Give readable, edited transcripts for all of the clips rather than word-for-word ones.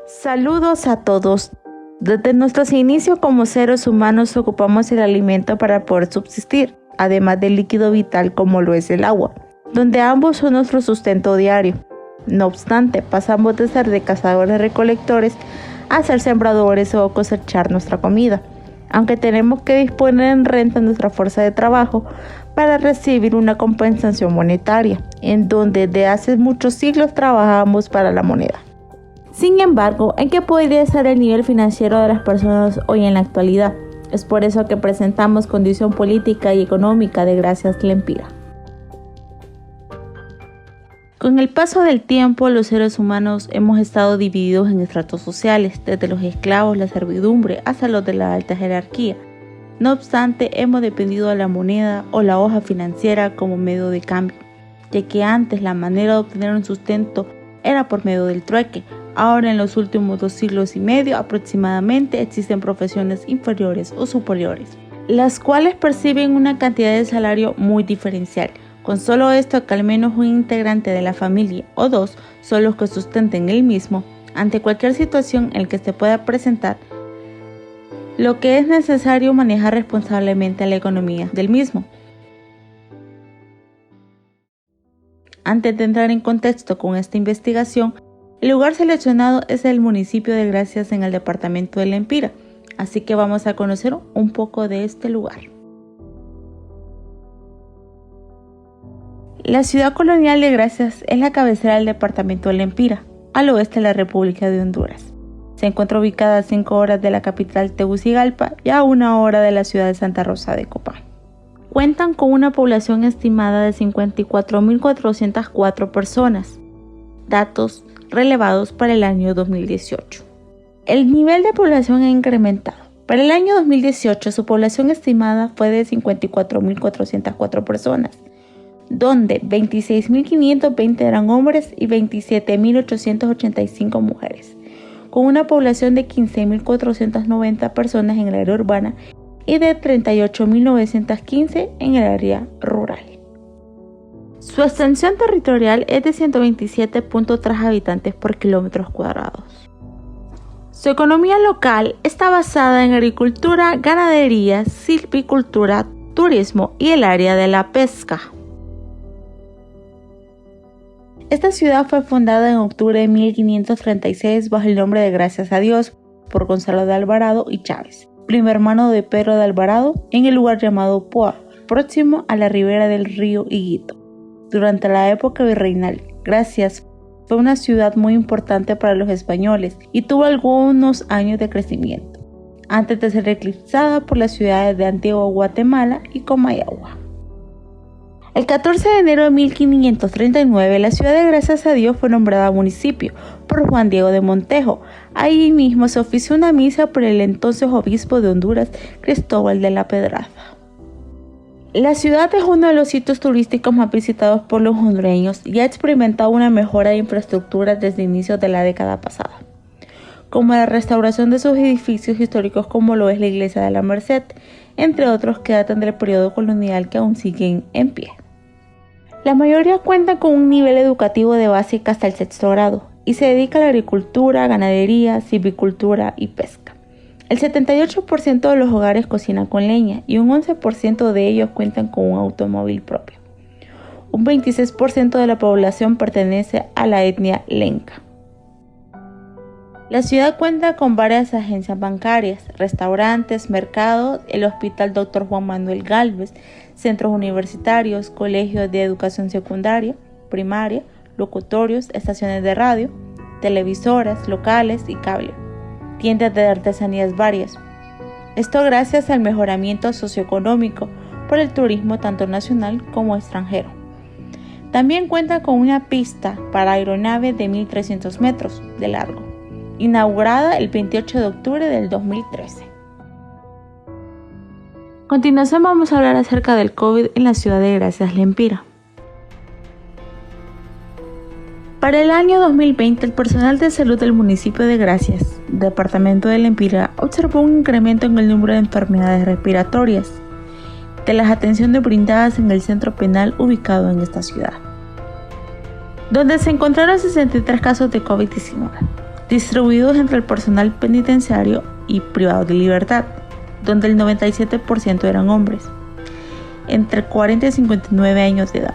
Saludos a todos. Desde nuestros inicios como seres humanos ocupamos el alimento para poder subsistir, además del líquido vital como lo es el agua, donde ambos son nuestro sustento diario. No obstante, pasamos de ser de cazadores-recolectores a ser sembradores o cosechar nuestra comida, aunque tenemos que disponer en renta nuestra fuerza de trabajo para recibir una compensación monetaria, en donde de hace muchos siglos trabajamos para la moneda. Sin embargo, ¿en qué podría ser el nivel financiero de las personas hoy en la actualidad? Es por eso que presentamos condición política y económica de Gracias Lempira. Con el paso del tiempo, los seres humanos hemos estado divididos en estratos sociales, desde los esclavos, la servidumbre, hasta los de la alta jerarquía. No obstante, hemos dependido de la moneda o la hoja financiera como medio de cambio, ya que antes la manera de obtener un sustento era por medio del trueque. Ahora, en los últimos 2 siglos y medio aproximadamente, existen profesiones inferiores o superiores, las cuales perciben una cantidad de salario muy diferencial. Con solo esto, que al menos un integrante de la familia o 2 son los que sustenten el mismo, ante cualquier situación en que se pueda presentar, lo que es necesario manejar responsablemente la economía del mismo. Antes de entrar en contexto con esta investigación, el lugar seleccionado es el municipio de Gracias en el departamento de Lempira, así que vamos a conocer un poco de este lugar. La ciudad colonial de Gracias es la cabecera del departamento de Lempira, al oeste de la República de Honduras. Se encuentra ubicada a 5 horas de la capital Tegucigalpa y a 1 hora de la ciudad de Santa Rosa de Copán. Cuentan con una población estimada de 54.404 personas, datos relevados para el año 2018. El nivel de población ha incrementado. Para el año 2018 su población estimada fue de 54.404 personas, donde 26.520 eran hombres y 27.885 mujeres, con una población de 15.490 personas en el área urbana y de 38.915 en el área rural. Su extensión territorial es de 127.3 habitantes por kilómetros cuadrados. Su economía local está basada en agricultura, ganadería, silvicultura, turismo y el área de la pesca. Esta ciudad fue fundada en octubre de 1536 bajo el nombre de Gracias a Dios por Gonzalo de Alvarado y Chávez, primo hermano de Pedro de Alvarado, en el lugar llamado Poa, próximo a la ribera del río Higuito. Durante la época virreinal, Gracias fue una ciudad muy importante para los españoles y tuvo algunos años de crecimiento, antes de ser eclipsada por las ciudades de Antigua Guatemala y Comayagua. El 14 de enero de 1539, la ciudad de Gracias a Dios fue nombrada municipio por Juan Diego de Montejo. Ahí mismo se ofició una misa por el entonces obispo de Honduras, Cristóbal de la Pedraza. La ciudad es uno de los sitios turísticos más visitados por los hondureños y ha experimentado una mejora de infraestructura desde inicios de la década pasada, como la restauración de sus edificios históricos como lo es la Iglesia de la Merced, entre otros que datan del periodo colonial que aún siguen en pie. La mayoría cuentan con un nivel educativo de básica hasta el 6º grado y se dedica a la agricultura, ganadería, silvicultura y pesca. El 78% de los hogares cocinan con leña y un 11% de ellos cuentan con un automóvil propio. Un 26% de la población pertenece a la etnia lenca. La ciudad cuenta con varias agencias bancarias, restaurantes, mercados, el Hospital Dr. Juan Manuel Gálvez, centros universitarios, colegios de educación secundaria, primaria, locutorios, estaciones de radio, televisoras, locales y cable, tiendas de artesanías varias. Esto gracias al mejoramiento socioeconómico por el turismo tanto nacional como extranjero. También cuenta con una pista para aeronave de 1.300 metros de largo, inaugurada el 28 de octubre del 2013. A continuación vamos a hablar acerca del COVID en la ciudad de Gracias Lempira. Para el año 2020, el personal de salud del municipio de Gracias, departamento de Lempira, observó un incremento en el número de enfermedades respiratorias de las atenciones brindadas en el centro penal ubicado en esta ciudad, donde se encontraron 63 casos de COVID-19. distribuidos entre el personal penitenciario y privado de libertad, donde el 97% eran hombres, entre 40 y 59 años de edad,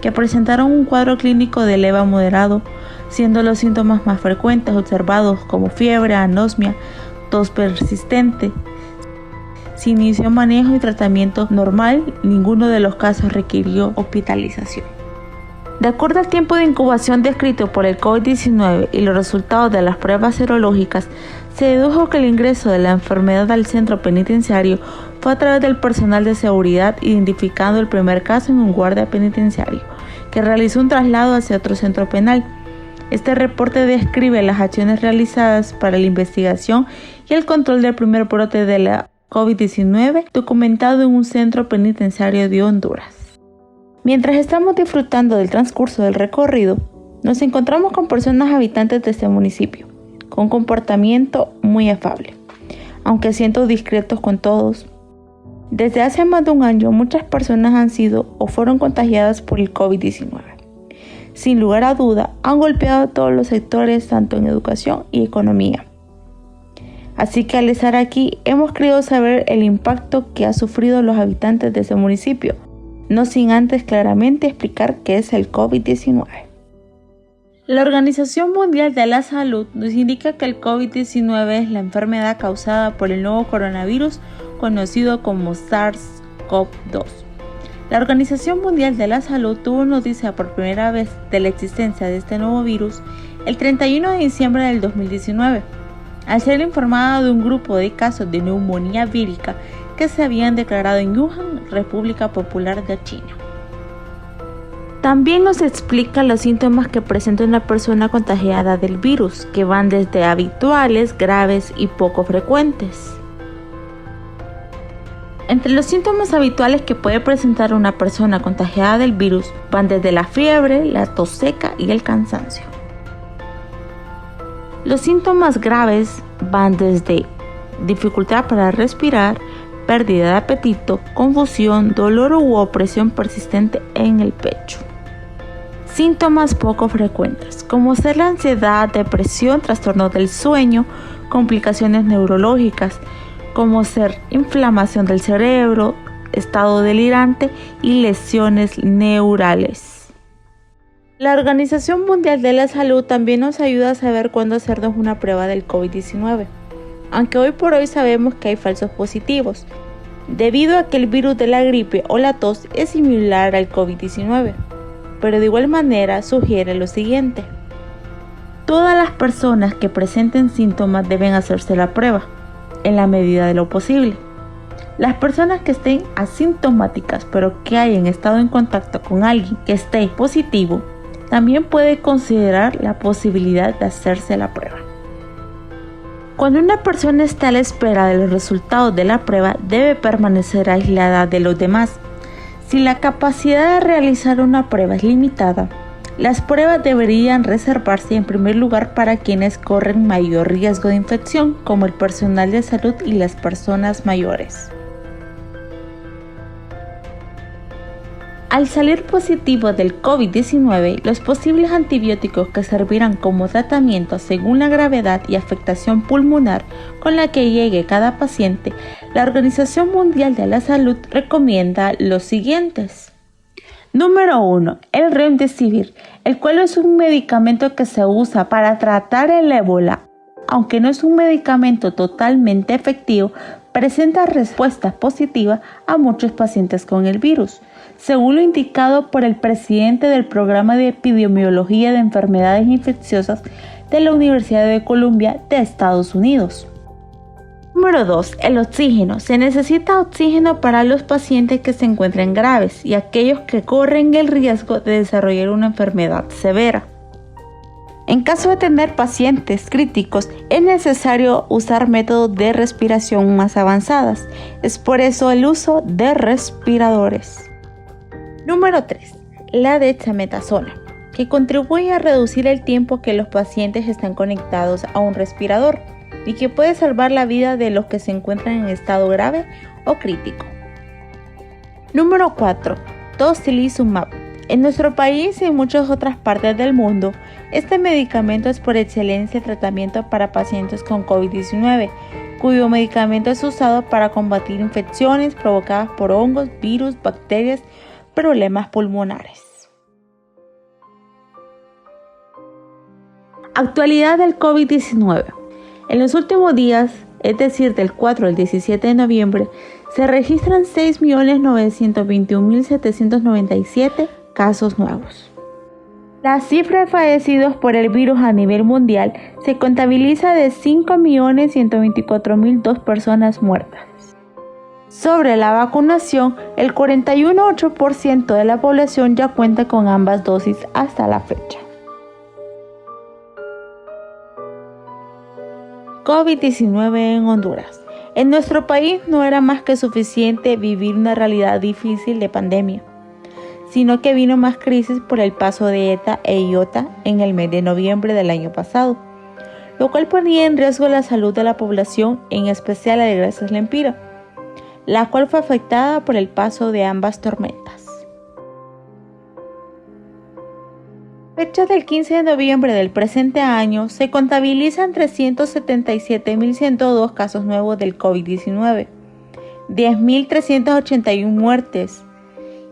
que presentaron un cuadro clínico de leve a moderado, siendo los síntomas más frecuentes observados como fiebre, anosmia, tos persistente. Se inició manejo y tratamiento normal, ninguno de los casos requirió hospitalización. De acuerdo al tiempo de incubación descrito por el COVID-19 y los resultados de las pruebas serológicas, se dedujo que el ingreso de la enfermedad al centro penitenciario fue a través del personal de seguridad, identificando el primer caso en un guardia penitenciario, que realizó un traslado hacia otro centro penal. Este reporte describe las acciones realizadas para la investigación y el control del primer brote de la COVID-19 documentado en un centro penitenciario de Honduras. Mientras estamos disfrutando del transcurso del recorrido, nos encontramos con personas habitantes de este municipio, con comportamiento muy afable, aunque siendo discretos con todos. Desde hace más de un año, muchas personas han sido o fueron contagiadas por el COVID-19. Sin lugar a duda, han golpeado a todos los sectores, tanto en educación y economía. Así que al estar aquí, hemos querido saber el impacto que han sufrido los habitantes de ese municipio, no sin antes claramente explicar qué es el COVID-19. La Organización Mundial de la Salud nos indica que el COVID-19 es la enfermedad causada por el nuevo coronavirus conocido como SARS-CoV-2. La Organización Mundial de la Salud tuvo noticia por primera vez de la existencia de este nuevo virus el 31 de diciembre del 2019, al ser informada de un grupo de casos de neumonía vírica que se habían declarado en Wuhan, República Popular de China. También nos explica los síntomas que presenta una persona contagiada del virus, que van desde habituales, graves y poco frecuentes. Entre los síntomas habituales que puede presentar una persona contagiada del virus van desde la fiebre, la tos seca y el cansancio. Los síntomas graves van desde dificultad para respirar, pérdida de apetito, confusión, dolor u opresión persistente en el pecho. Síntomas poco frecuentes, como ser la ansiedad, depresión, trastornos del sueño, complicaciones neurológicas, como ser inflamación del cerebro, estado delirante y lesiones neurales. La Organización Mundial de la Salud también nos ayuda a saber cuándo hacernos una prueba del COVID-19, aunque hoy por hoy sabemos que hay falsos positivos, debido a que el virus de la gripe o la tos es similar al COVID-19, pero de igual manera sugiere lo siguiente. Todas las personas que presenten síntomas deben hacerse la prueba, en la medida de lo posible. Las personas que estén asintomáticas pero que hayan estado en contacto con alguien que esté positivo, también puede considerar la posibilidad de hacerse la prueba. Cuando una persona está a la espera de los resultados de la prueba, debe permanecer aislada de los demás. Si la capacidad de realizar una prueba es limitada, las pruebas deberían reservarse en primer lugar para quienes corren mayor riesgo de infección, como el personal de salud y las personas mayores. Al salir positivo del COVID-19, los posibles antibióticos que servirán como tratamiento según la gravedad y afectación pulmonar con la que llegue cada paciente, la Organización Mundial de la Salud recomienda los siguientes. Número 1. El Remdesivir, el cual es un medicamento que se usa para tratar el ébola. Aunque no es un medicamento totalmente efectivo, presenta respuestas positivas a muchos pacientes con el virus, según lo indicado por el presidente del Programa de Epidemiología de Enfermedades Infecciosas de la Universidad de Columbia de Estados Unidos. Número 2. El oxígeno. Se necesita oxígeno para los pacientes que se encuentren graves y aquellos que corren el riesgo de desarrollar una enfermedad severa. En caso de tener pacientes críticos, es necesario usar métodos de respiración más avanzadas. Es por eso el uso de respiradores. Número 3. La dexametasona, que contribuye a reducir el tiempo que los pacientes están conectados a un respirador y que puede salvar la vida de los que se encuentran en estado grave o crítico. Número 4. Tocilizumab, En nuestro país y en muchas otras partes del mundo, este medicamento es por excelencia el tratamiento para pacientes con COVID-19, cuyo medicamento es usado para combatir infecciones provocadas por hongos, virus, bacterias, problemas pulmonares. Actualidad del COVID-19. En los últimos días, es decir, del 4 al 17 de noviembre, se registran 6.921.797 casos nuevos. La cifra de fallecidos por el virus a nivel mundial se contabiliza de 5.124.002 personas muertas. Sobre la vacunación, el 41,8% de la población ya cuenta con ambas dosis hasta la fecha. COVID-19 en Honduras. En nuestro país no era más que suficiente vivir una realidad difícil de pandemia, sino que vino más crisis por el paso de ETA e IOTA en el mes de noviembre del año pasado, lo cual ponía en riesgo la salud de la población, en especial la de Gracias Lempira, la cual fue afectada por el paso de ambas tormentas. Fecha del 15 de noviembre del presente año, se contabilizan 377.102 casos nuevos del COVID-19, 10.381 muertes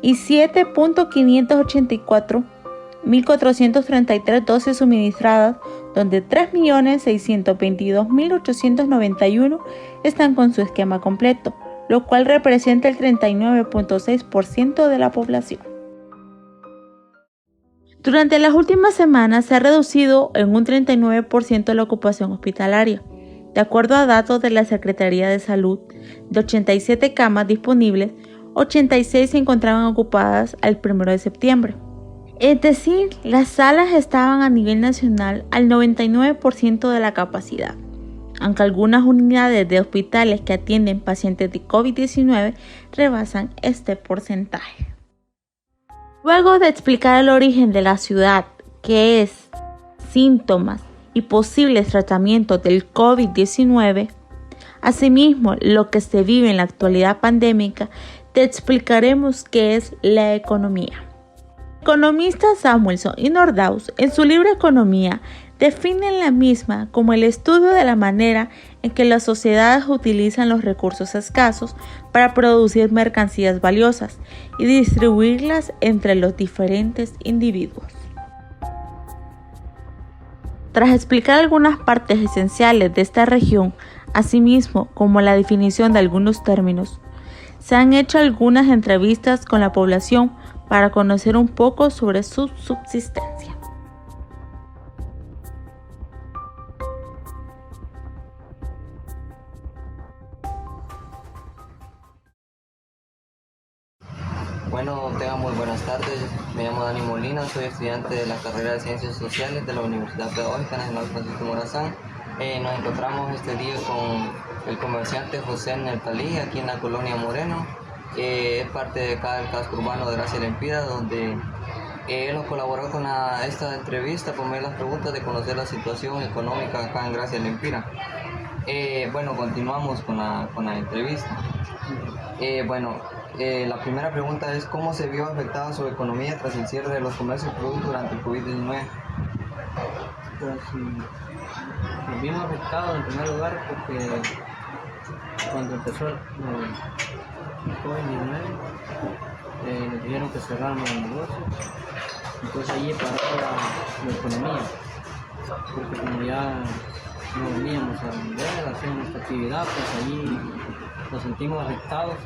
y 7.584.433 dosis suministradas, donde 3.622.891 están con su esquema completo, lo cual representa el 39.6% de la población. Durante las últimas semanas se ha reducido en un 39% la ocupación hospitalaria. De acuerdo a datos de la Secretaría de Salud, de 87 camas disponibles, 86 se encontraban ocupadas al 1 de septiembre. Es decir, las salas estaban a nivel nacional al 99% de la capacidad, aunque algunas unidades de hospitales que atienden pacientes de COVID-19 rebasan este porcentaje. Luego de explicar el origen de la ciudad, qué es, síntomas y posibles tratamientos del COVID-19, asimismo lo que se vive en la actualidad pandémica, te explicaremos qué es la economía. El economista Samuelson y Nordhaus, en su libro Economía, definen la misma como el estudio de la manera en que las sociedades utilizan los recursos escasos para producir mercancías valiosas y distribuirlas entre los diferentes individuos. Tras explicar algunas partes esenciales de esta región, asimismo como la definición de algunos términos, se han hecho algunas entrevistas con la población para conocer un poco sobre su subsistencia. Bueno, tengan muy buenas tardes. Me llamo Dani Molina, soy estudiante de la carrera de Ciencias Sociales de la Universidad Pedagógica Nacional Francisco Morazán. Nos encontramos este día con el comerciante José Nertalí, aquí en la colonia Moreno, que es parte de acá del casco urbano de Gracia Lempira, donde él nos colaboró con esta entrevista, por medio de las preguntas de conocer la situación económica acá en Gracia Lempira. Bueno, continuamos con la entrevista. La primera pregunta es: ¿cómo se vio afectada su economía tras el cierre de los comercios y productos durante el COVID-19? Pues nos vimos afectados en primer lugar porque cuando empezó el COVID-19 nos dijeron que cerráramos el negocio, entonces allí paró la economía, porque como ya no veníamos a vender, a hacer nuestra actividad, pues allí nos sentimos afectados,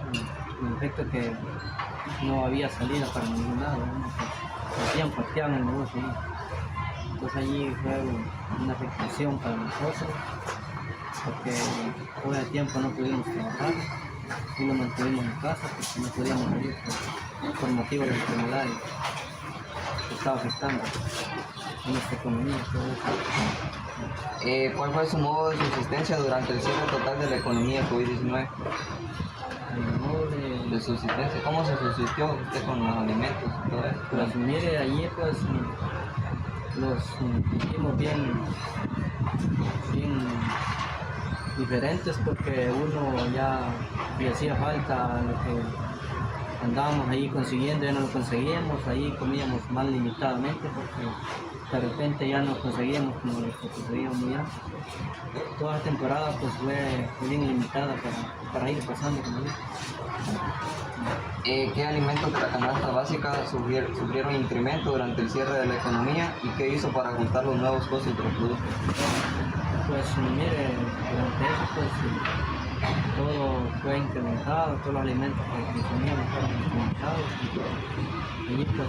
en el efecto que no había salida para ningún lado, ¿no? Hacían parquear el negocio allí. Entonces allí fue una afectación para nosotros, porque todo el tiempo no pudimos trabajar y lo mantuvimos en casa porque no podíamos salir por motivo de la enfermedad que estaba afectando a nuestra economía. ¿Cuál fue su modo de subsistencia durante el cierre total de la economía COVID-19? El modo de subsistencia, ¿cómo se subsistió usted con los alimentos y todo eso? Pues mire, allí pues los sentimos bien diferentes, porque uno ya le hacía falta andábamos ahí consiguiendo, ya no lo conseguíamos, ahí comíamos más limitadamente porque de repente ya no conseguíamos como lo que conseguíamos ya. Toda la temporada pues fue bien limitada para ir pasando como digo. ¿Qué alimentos de la canasta básica sufrieron incremento durante el cierre de la economía y qué hizo para ajustar los nuevos costos de los productos? Pues mire, durante eso pues todo fue incrementado, todos los alimentos que consumíamos fueron incrementados y pues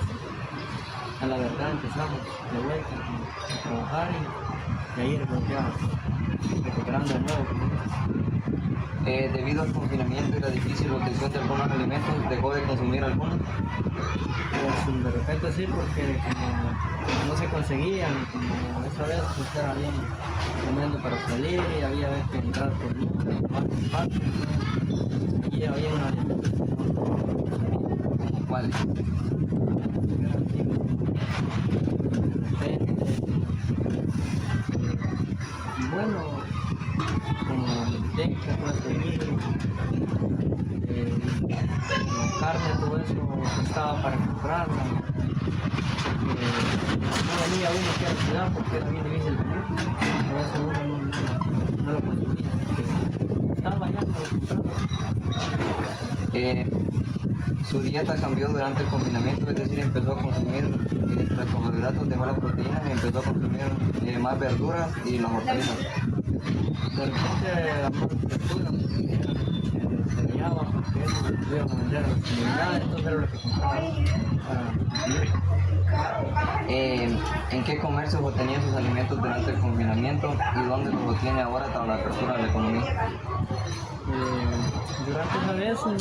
a la verdad empezamos de vuelta a trabajar y a ir pues ya recuperando de nuevo. Debido al confinamiento y la difícil obtención de algunos alimentos, ¿dejó de consumir algunos? Pues de repente sí, porque como no se conseguían, como esa vez pues era bien tremendo para salir y había veces que entrar por muchas partes y había una alimentos que no conseguían. ¿Cuáles? Y bueno, como lentejas, todo eso, la carne, todo eso costaba para comprarla. No venía uno aquí a la ciudad porque era bien difícil comer. Por eso uno no lo consumía. Estaba allá, no lo compraba. ¿Su dieta cambió durante el confinamiento? Es decir, empezó a consumir los carbohidratos, dejó las proteínas y empezó a consumir más verduras y las hortalizas. De repente la manufactura se hallaba porque eso lo tuvieron que vender a las comunidades, entonces era lo que compraba para consumir. ¿En qué comercios obtenía sus alimentos durante el confinamiento y dónde los obtiene ahora tras la apertura de la economía? Durante esa vez en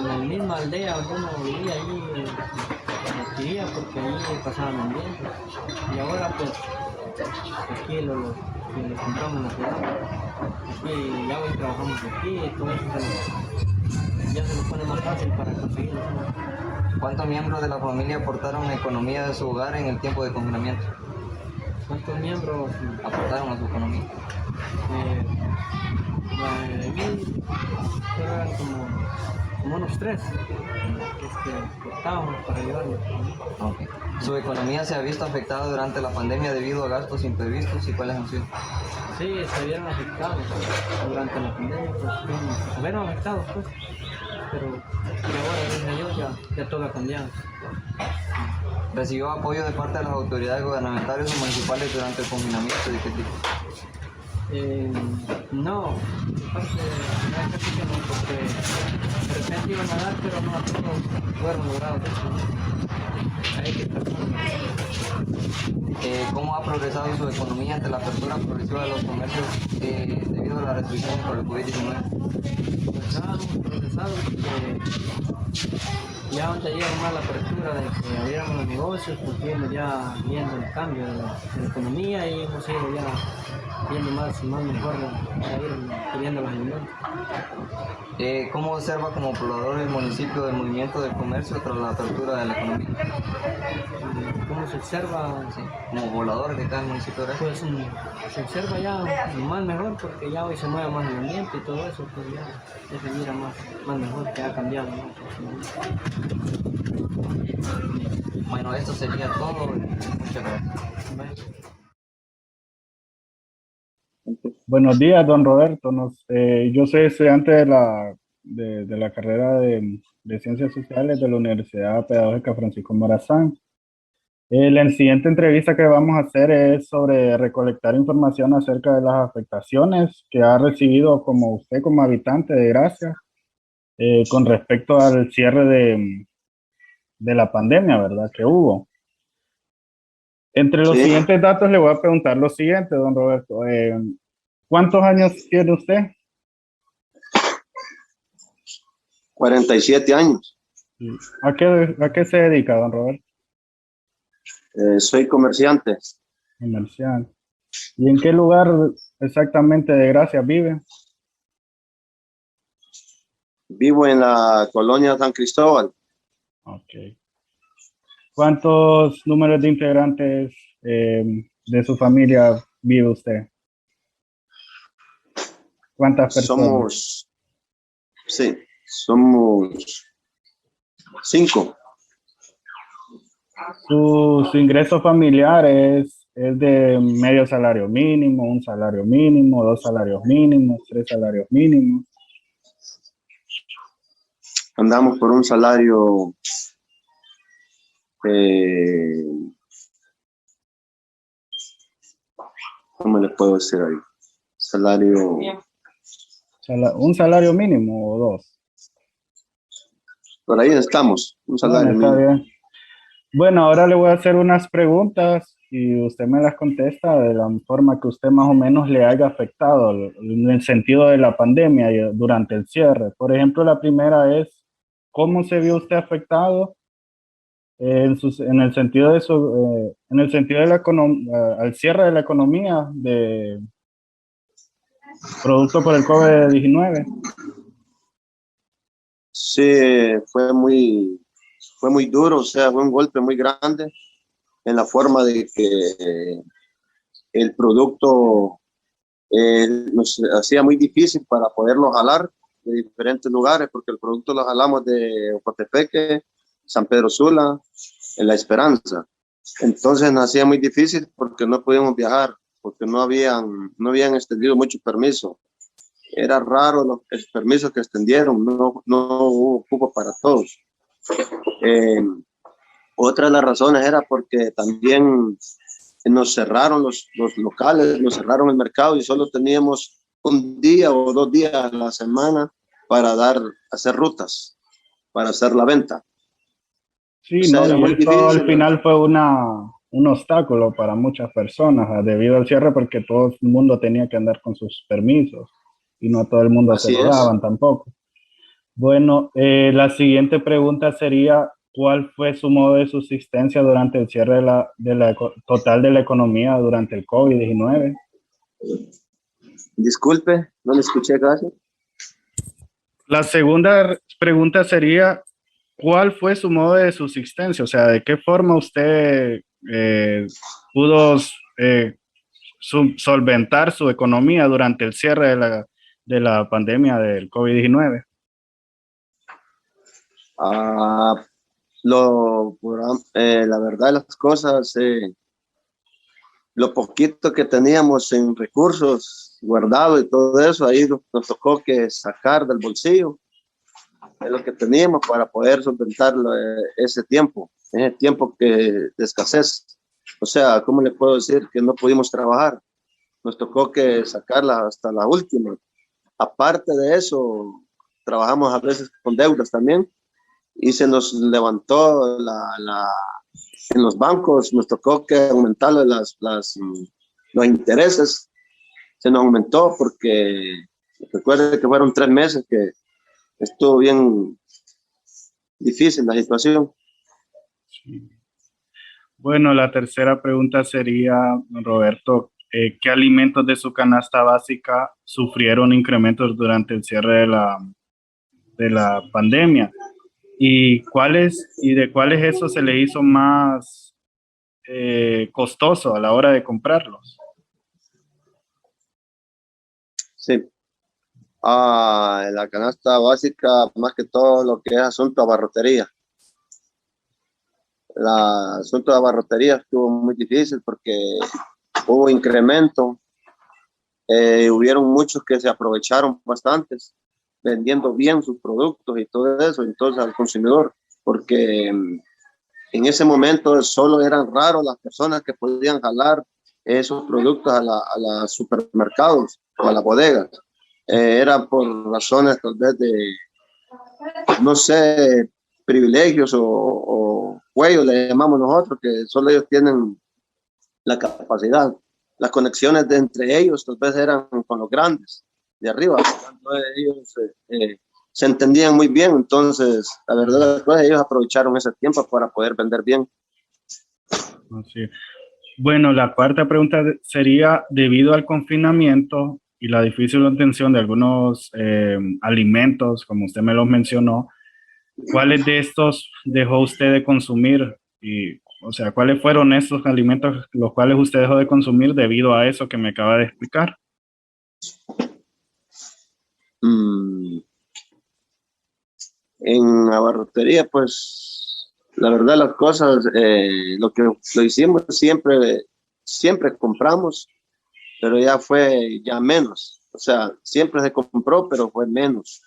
la misma aldea donde uno vivía allí adquiría porque allí pasaban ambientes y ahora pues aquí lo compramos en la ciudad, aquí ya hoy trabajamos aquí y todo eso ya se nos pone más fácil para conseguirlo. ¿Cuántos miembros de la familia aportaron a la economía de su hogar en el tiempo de confinamiento? ¿Cuántos miembros ¿Aportaron a su economía? Aquí eran como unos 3 que aportábamos para ayudarnos. Okay. ¿Su economía se ha visto afectada durante la pandemia debido a gastos imprevistos y cuáles han sido? Sí, se vieron afectados durante la pandemia, pues se vieron afectados pues, pero ahora gracias a Dios ya todo ha cambiado. ¿Recibió apoyo de parte de las autoridades gubernamentales o municipales durante el confinamiento? ¿De qué tipo? No, aparte casi que no, porque de repente iban a dar, pero no a todos fueron logrados eso. Hay que estar ¿Cómo ha progresado su economía ante la apertura progresiva de los comercios debido a las restricciones por el COVID-19? pues ya hemos progresado porque ya antes llegamos a la apertura de que abriéramos los negocios, porque íbamos ya viendo el cambio de la economía y hemos ido ya viendo más mejor para ir pidiendo los alimentos. ¿Cómo observa como poblador el municipio del movimiento del comercio tras la apertura de la economía? ¿Cómo se observa? Sí, como poblador de cada municipio de Pues se observa ya más mejor porque ya hoy se mueve más el ambiente y todo eso, pues ya se mira más mejor, que ha cambiado, ¿no? Bueno, esto sería todo. Muchas gracias. Bye. Buenos días, don Roberto. Yo soy estudiante de la carrera de Ciencias Sociales de la Universidad Pedagógica Francisco Morazán. La siguiente entrevista que vamos a hacer es sobre recolectar información acerca de las afectaciones que ha recibido como usted como habitante de Gracia con respecto al cierre de la pandemia, ¿verdad? Que hubo. Entre los siguientes datos le voy a preguntar lo siguiente, don Roberto. ¿Cuántos años tiene usted? 47 años. ¿A qué se dedica, don Roberto? Soy comerciante. Comerciante. ¿Y en qué lugar exactamente de Gracia vive? Vivo en la colonia San Cristóbal. Ok. ¿Cuántos números de integrantes de su familia vive usted? ¿Cuántas personas? Sí, Somos 5. Sus ingresos familiares es de medio salario mínimo, un salario mínimo, 2 salarios mínimos, 3 salarios mínimos. Andamos por un salario, ¿cómo le puedo decir ahí? Salario, Un salario mínimo o 2. por ahí estamos, un salario Bueno, está mínimo. bien. Bueno, ahora le voy a hacer unas preguntas y usted me las contesta de la forma que usted más o menos le haya afectado en el sentido de la pandemia y durante el cierre. Por ejemplo, la primera es, ¿cómo se vio usted afectado en el sentido de en el sentido de la al cierre de la economía de producto por el COVID-19? Sí, fue muy duro, o sea, fue un golpe muy grande en la forma de que el producto nos hacía muy difícil para poderlo jalar de diferentes lugares, porque el producto lo jalamos de Ocotepeque, San Pedro Sula, en La Esperanza. Entonces nos hacía muy difícil porque no podíamos viajar, porque no habían extendido mucho permiso. Era raro los permisos que extendieron, no hubo cupo para todos. Otra de las razones era porque también nos cerraron los locales, nos cerraron el mercado y solo teníamos un día o 2 días a la semana para hacer rutas, para hacer la venta. O Sí, sea, ¿no? era Y muy esto al difícil. final fue un obstáculo para muchas personas debido al cierre porque todo el mundo tenía que andar con sus permisos y no todo el mundo se Así lo es. daban tampoco. Bueno, la siguiente pregunta sería, ¿cuál fue su modo de subsistencia durante el cierre total de la economía durante el COVID-19? Disculpe, no le escuché casi. La segunda pregunta sería, ¿cuál fue su modo de subsistencia? O sea, ¿de qué forma usted pudo solventar su economía durante el cierre de la pandemia del COVID-19? Ah, la verdad de las cosas, lo poquito que teníamos en recursos guardados y todo eso, ahí nos tocó que sacar del bolsillo de lo que teníamos para poder solventar ese tiempo de escasez. O sea, ¿cómo le puedo decir que no pudimos trabajar? Nos tocó que sacarla hasta la última. Aparte de eso, trabajamos a veces con deudas también y se nos levantó en los bancos, nos tocó que aumentar los intereses. Se nos aumentó porque recuerde que fueron 3 meses que estuvo bien difícil la situación. Sí. Bueno, la tercera pregunta sería, Roberto, ¿qué alimentos de su canasta básica sufrieron incrementos durante el cierre de la pandemia? ¿Y de cuáles eso se le hizo más costoso a la hora de comprarlos? Sí. La canasta básica, más que todo lo que es asunto de abarrotería. El asunto de abarrotería estuvo muy difícil porque hubo incremento. Hubieron muchos que se aprovecharon bastantes, vendiendo bien sus productos y todo eso, entonces al consumidor, porque en ese momento solo eran raros las personas que podían jalar esos productos a los supermercados o a las bodegas. Eran por razones tal vez de, no sé, privilegios o cuellos, le llamamos nosotros, que solo ellos tienen la capacidad. Las conexiones entre ellos tal vez eran con los grandes de arriba. Entonces, ellos se entendían muy bien, entonces la verdad después ellos aprovecharon ese tiempo para poder vender bien. Así. Bueno, la cuarta pregunta sería, debido al confinamiento y la difícil obtención de algunos alimentos, como usted me los mencionó, ¿cuáles de estos dejó usted de consumir? Y, o sea, ¿cuáles fueron esos alimentos los cuales usted dejó de consumir debido a eso que me acaba de explicar? En abarrotería, pues, la verdad las cosas, lo que lo hicimos siempre compramos, pero ya fue ya menos. O sea, siempre se compró, pero fue menos.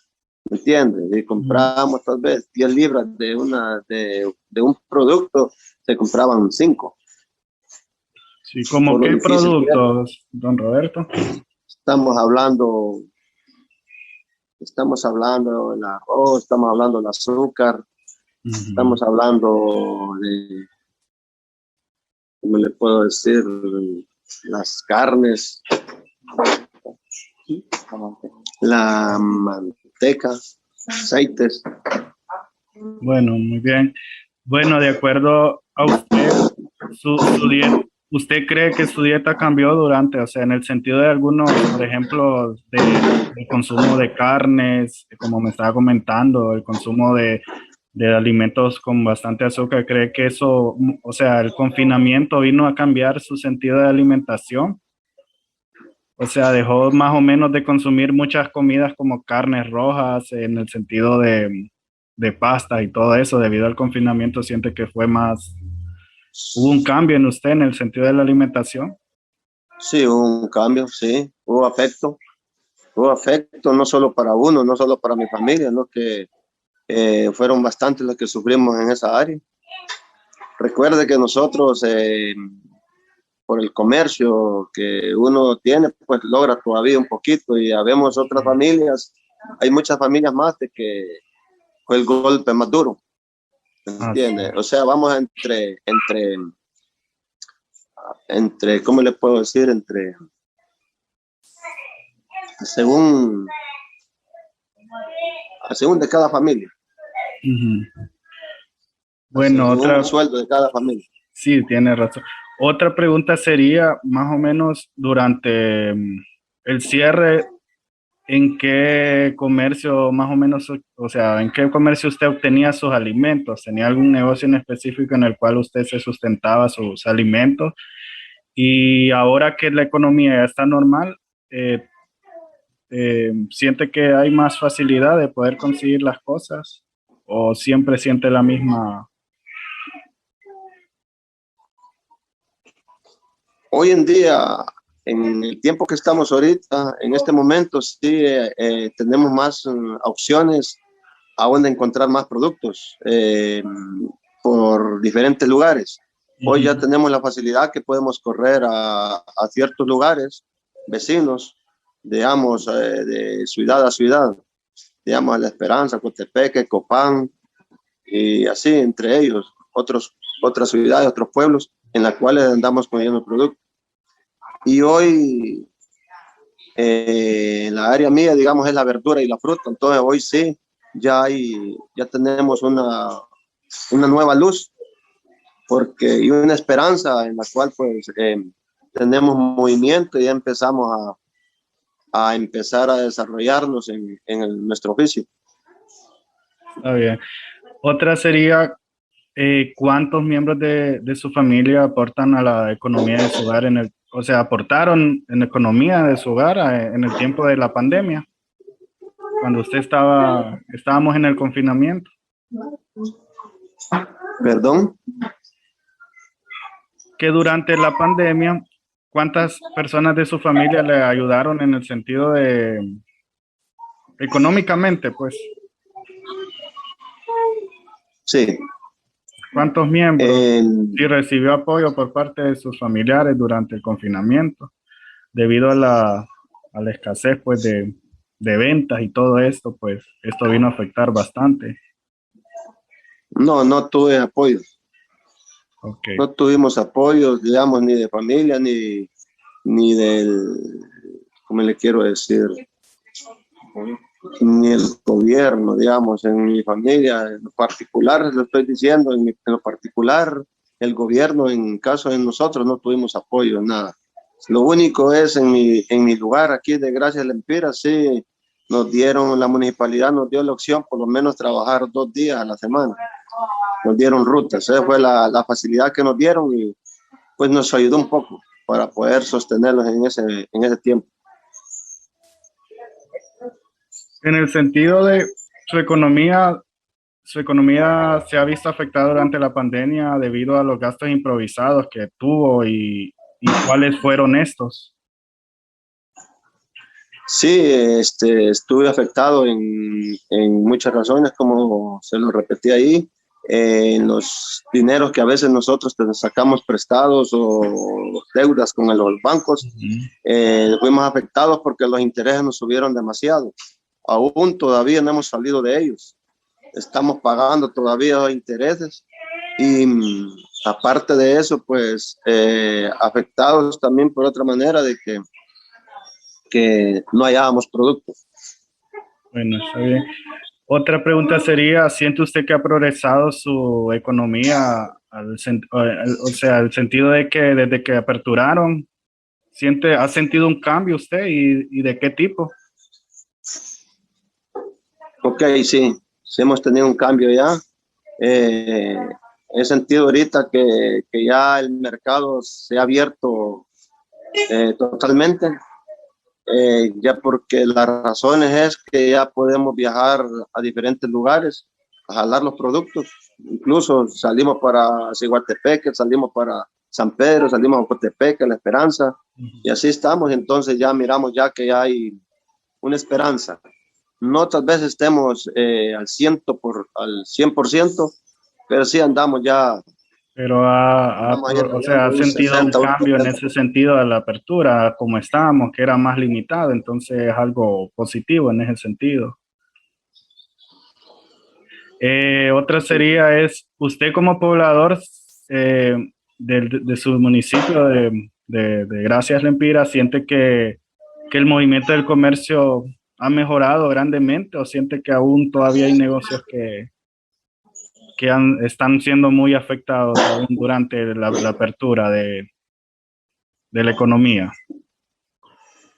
¿Me entiendes? Y compramos tal vez 10 libras de un producto, se compraban 5. Sí, ¿como Por lo qué difícil que era. productos, don Roberto? Estamos hablando, estamos hablando del arroz, estamos hablando del azúcar, Ujú. estamos hablando de, ¿cómo le puedo decir? Las carnes, la manteca, aceites. Bueno, muy bien. Bueno, de acuerdo a usted, su dieta, ¿usted cree que su dieta cambió durante, o sea, en el sentido de algunos, por ejemplo, del consumo de carnes, como me estaba comentando, el consumo de alimentos con bastante azúcar? ¿Cree que eso, o sea, el confinamiento vino a cambiar su sentido de alimentación? O sea, dejó más o menos de consumir muchas comidas como carnes rojas en el sentido de pasta y todo eso debido al confinamiento. ¿Siente que fue más, hubo un cambio en usted en el sentido de la alimentación? Sí, hubo un cambio, sí, hubo afecto no solo para uno, no solo para mi familia, ¿no? Que fueron bastantes los que sufrimos en esa área. Recuerde que nosotros, por el comercio que uno tiene, pues logra todavía un poquito y habemos otras familias, hay muchas familias más de que fue el golpe más duro, Ah, sí. ¿entiendes? O sea, vamos ¿cómo le puedo decir? Según, según de cada familia, Ujú. Bueno, según otra, el sueldo de cada familia. sí, tiene razón. Otra pregunta sería, más o menos, durante el cierre, ¿en qué comercio más o menos, o sea, en qué comercio usted obtenía sus alimentos? ¿Tenía algún negocio en específico en el cual usted se sustentaba sus alimentos? Y ahora que la economía ya está normal, ¿siente que hay más facilidad de poder conseguir las cosas? ¿O siempre siente la misma? Hoy en día, en el tiempo que estamos ahorita, en este momento, sí tenemos más opciones a donde encontrar más productos por diferentes lugares. Hoy ya Ujú. tenemos la facilidad que podemos correr a ciertos lugares vecinos, digamos, de ciudad a ciudad, digamos, a La Esperanza, Cotepeque, Copán, y así entre ellos, otras ciudades, otros pueblos en las cuales andamos poniendo productos. Y hoy la área mía, digamos, es la verdura y la fruta. Entonces hoy sí, ya tenemos una nueva luz y una esperanza en la cual pues tenemos movimiento y ya empezamos a empezar a desarrollarnos nuestro oficio. Está bien. Otra sería, ¿cuántos miembros de su familia aportan a la economía de su hogar o sea, aportaron en la economía de su hogar en el tiempo de la pandemia, cuando estábamos en el confinamiento? Perdón. Que durante la pandemia, ¿cuántas personas de su familia le ayudaron en el sentido de económicamente, pues? Sí. ¿Cuántos miembros? Eh, Sí recibió apoyo por parte de sus familiares durante el confinamiento, debido a la escasez, pues, de ventas y todo esto, pues, esto vino a afectar bastante. no tuve apoyo. Ok. No tuvimos apoyo, digamos, ni de familia, ni del, ¿cómo le quiero decir? Ni el gobierno, digamos, en mi familia, en lo particular, lo estoy diciendo, en lo particular, el gobierno, en caso de nosotros, no tuvimos apoyo, nada. Lo único es en mi lugar aquí de Gracias Lempira, sí, la municipalidad nos dio la opción por lo menos trabajar 2 días a la semana. Nos dieron rutas, esa fue la facilidad que nos dieron y pues nos ayudó un poco para poder sostenerlos en ese tiempo. En el sentido de su economía, su economía se ha visto afectada durante la pandemia debido a los gastos improvisados que tuvo y cuáles fueron estos. Sí, estuve afectado en muchas razones, como se lo repetí ahí, en los dineros que a veces nosotros sacamos prestados o deudas con los bancos, fuimos afectados porque los intereses nos subieron demasiado. Aún todavía no hemos salido de ellos. Estamos pagando todavía los intereses y aparte de eso, pues afectados también por otra manera de que no hallábamos productos. Bueno, está bien. Otra pregunta sería, ¿siente usted que ha progresado su economía o sea, al sentido de que desde que aperturaron, ha sentido un cambio usted y de qué tipo? Ok, sí, sí hemos tenido un cambio ya. He sentido ahorita que ya el mercado se ha abierto totalmente, ya porque las razones es que ya podemos viajar a diferentes lugares a jalar los productos. Incluso salimos para Ciguatepeque, salimos para San Pedro, salimos a Ocotepeque, La Esperanza, y así estamos. Entonces ya miramos ya que ya hay una esperanza. No tal vez estemos al 100%, pero sí andamos ya, Pero andamos ahí o sea, rayando ha un sentido un 60, un cambio en 70. ese sentido a la apertura, como estábamos, que era más limitado, entonces es algo positivo en ese sentido. Otra sería usted como poblador de su municipio de Gracias Lempira, ¿siente que el movimiento del comercio ha mejorado grandemente o siente que aún todavía hay negocios que están siendo muy afectados aún durante la apertura de la economía?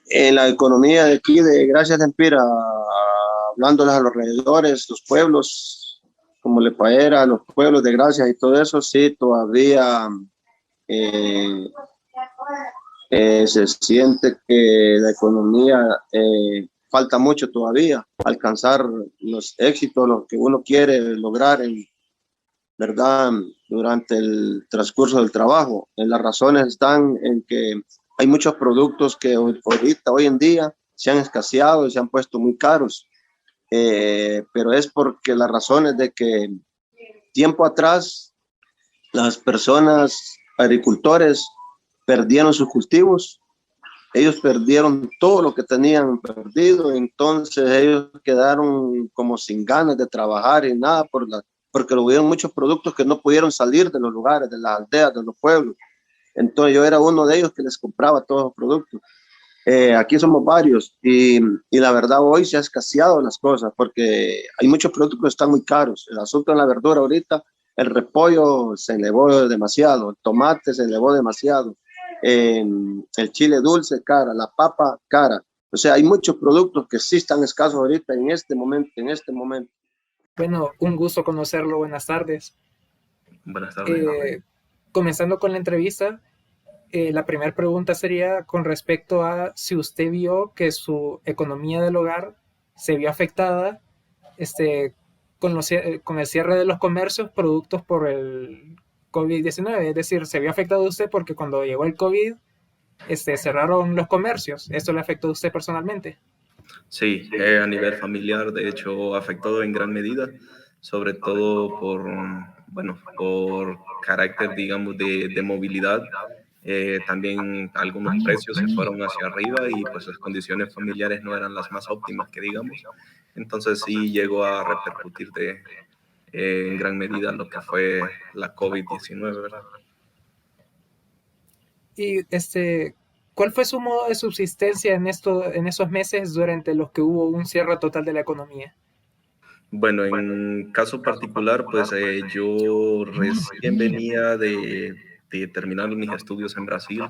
En la economía de aquí, de Gracias de Empira, hablándoles a los alrededores, los pueblos, como Lepaera, los pueblos de Gracias y todo eso, sí, todavía eh, se siente que la economía falta mucho todavía alcanzar los éxitos, lo que uno quiere lograr en verdad durante el transcurso del trabajo. Las razones están en que hay muchos productos que ahorita, hoy en día, se han escaseado y se han puesto muy caros, pero es porque las razones de que tiempo atrás las personas, agricultores, perdieron sus cultivos, ellos perdieron todo lo que tenían perdido, entonces ellos quedaron como sin ganas de trabajar y nada porque hubieron muchos productos que no pudieron salir de los lugares, de las aldeas, de los pueblos. Entonces yo era uno de ellos que les compraba todos los productos. Aquí somos varios y la verdad hoy se ha escaseado las cosas porque hay muchos productos que están muy caros. El asunto en la verdura ahorita, el repollo se elevó demasiado, el tomate se elevó demasiado, el chile dulce cara, la papa cara. O sea, hay muchos productos que sí están escasos ahorita en este momento, en este momento. Bueno, un gusto conocerlo. Buenas tardes. Buenas tardes. Comenzando con la entrevista, la primera pregunta sería con respecto a si usted vio que su economía del hogar se vio afectada con el cierre de los comercios productos por el COVID-19. Es decir, se vio afectado usted porque cuando llegó el COVID cerraron los comercios. ¿Esto le afectó a usted personalmente? Sí, a nivel familiar, de hecho, afectó en gran medida, sobre todo por carácter, digamos, de movilidad. También algunos precios se fueron hacia arriba y pues las condiciones familiares no eran las más óptimas que digamos. Entonces sí llegó a repercutir en gran medida lo que fue la COVID-19, ¿verdad? Y ¿cuál fue su modo de subsistencia en esos meses durante los que hubo un cierre total de la economía? Bueno, en caso particular, pues yo recién venía de terminar mis estudios en Brasil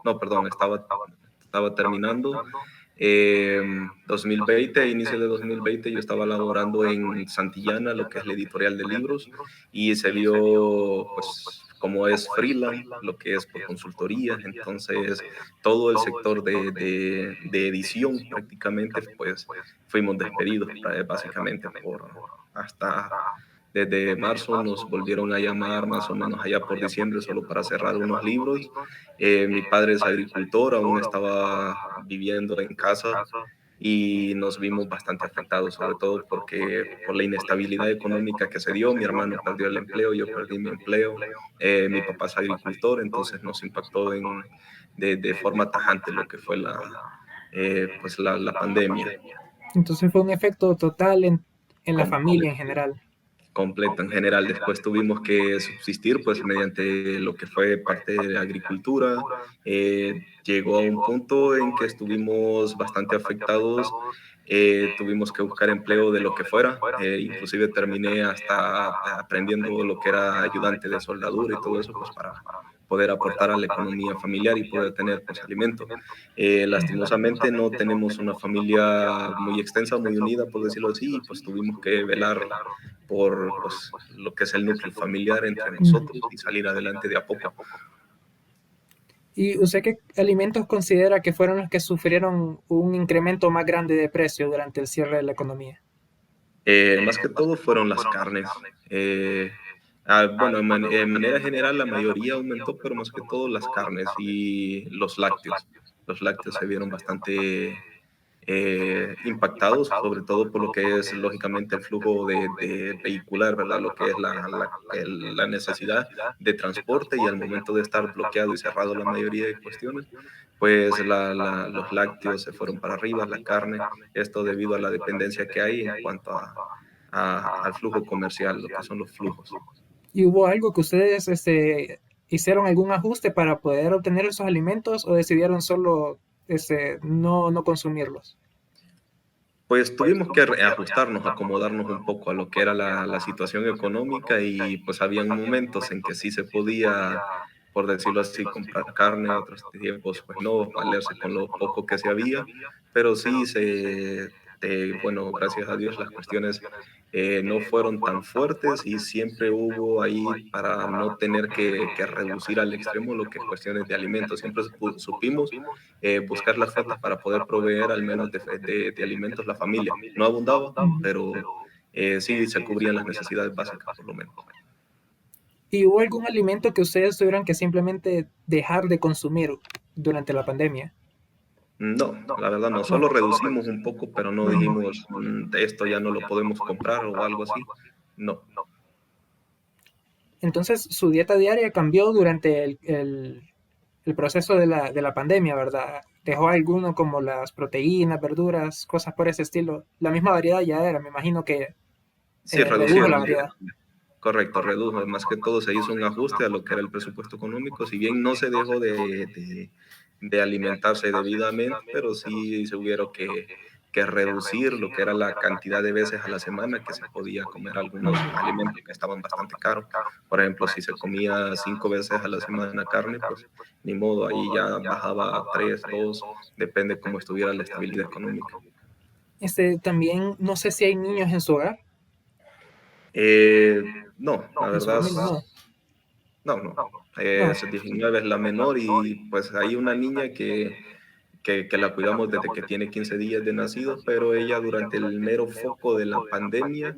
no, perdón, estaba terminando 2020, inicio de 2020, yo estaba laborando en Santillana, lo que es la editorial de libros, y se vio, pues, como es freelance, lo que es por consultorías, entonces todo el sector de edición prácticamente, pues, fuimos despedidos básicamente hasta desde marzo nos volvieron a llamar más o menos allá por diciembre solo para cerrar unos libros. Mi padre es agricultor, aún estaba viviendo en casa y nos vimos bastante afectados, sobre todo porque por la inestabilidad económica que se dio, mi hermano perdió el empleo, yo perdí mi empleo, mi papá es agricultor, entonces nos impactó de forma tajante lo que fue pues la pandemia. Entonces fue un efecto total en la familia en general. Completo en general. Después tuvimos que subsistir pues mediante lo que fue parte de la agricultura. Llegó a un punto en que estuvimos bastante afectados. Tuvimos que buscar empleo de lo que fuera. Inclusive terminé hasta aprendiendo lo que era ayudante de soldadura y todo eso pues para poder aportar a la economía familiar y poder tener pues alimento. Lastimosamente no tenemos una familia muy extensa, muy unida, por decirlo así, y pues tuvimos que velar por pues, lo que es el núcleo familiar entre nosotros y salir adelante de a poco. ¿Y usted qué alimentos considera que fueron los que sufrieron un incremento más grande de precio durante el cierre de la economía? Más que todo fueron las carnes. Bueno, en manera general la mayoría aumentó, pero más que todo las carnes y los lácteos. Los lácteos se vieron bastante impactados, sobre todo por lo que es lógicamente el flujo de vehicular, ¿verdad? Lo que es la necesidad de transporte y al momento de estar bloqueado y cerrado la mayoría de cuestiones, pues los lácteos se fueron para arriba, la carne, esto debido a la dependencia que hay en cuanto al flujo comercial, lo que son los flujos. ¿Y hubo algo que ustedes hicieron algún ajuste para poder obtener esos alimentos o decidieron solo no consumirlos? Pues tuvimos que ajustarnos, acomodarnos un poco a lo que era la situación económica y pues habían momentos en que sí se podía, por decirlo así, comprar carne, otros tiempos pues no, valerse con lo poco que se había, pero sí bueno, gracias a Dios las cuestiones no fueron tan fuertes y siempre hubo ahí para no tener que reducir al extremo lo que es cuestiones de alimentos. Siempre supimos buscar las formas para poder proveer al menos de alimentos la familia. No abundaba, pero sí se cubrían las necesidades básicas por lo menos. ¿Y hubo algún alimento que ustedes tuvieran que simplemente dejar de consumir durante la pandemia? No, la verdad no, solo reducimos un poco, pero no dijimos esto ya no lo podemos comprar o algo así. No. Entonces, su dieta diaria cambió durante el proceso de la pandemia, ¿verdad? Dejó alguno como las proteínas, verduras, cosas por ese estilo. La misma variedad ya era, me imagino que Sí, redujo la reducimos. variedad. Correcto, redujo. Más que todo se hizo un ajuste a lo que era el presupuesto económico. Si bien no se dejó de alimentarse debidamente, pero sí se hubiera que reducir lo que era la cantidad de veces a la semana que se podía comer algunos alimentos que estaban bastante caros. Por ejemplo, si se comía 5 veces a la semana carne, pues ni modo, ahí ya bajaba a 3, 2, depende cómo estuviera la estabilidad económica. También, no sé si hay niños en su hogar. No, la En su verdad, familia, no. no. No. 19 es la menor y pues hay una niña que la cuidamos desde que tiene 15 días de nacido, pero ella durante el mero foco de la pandemia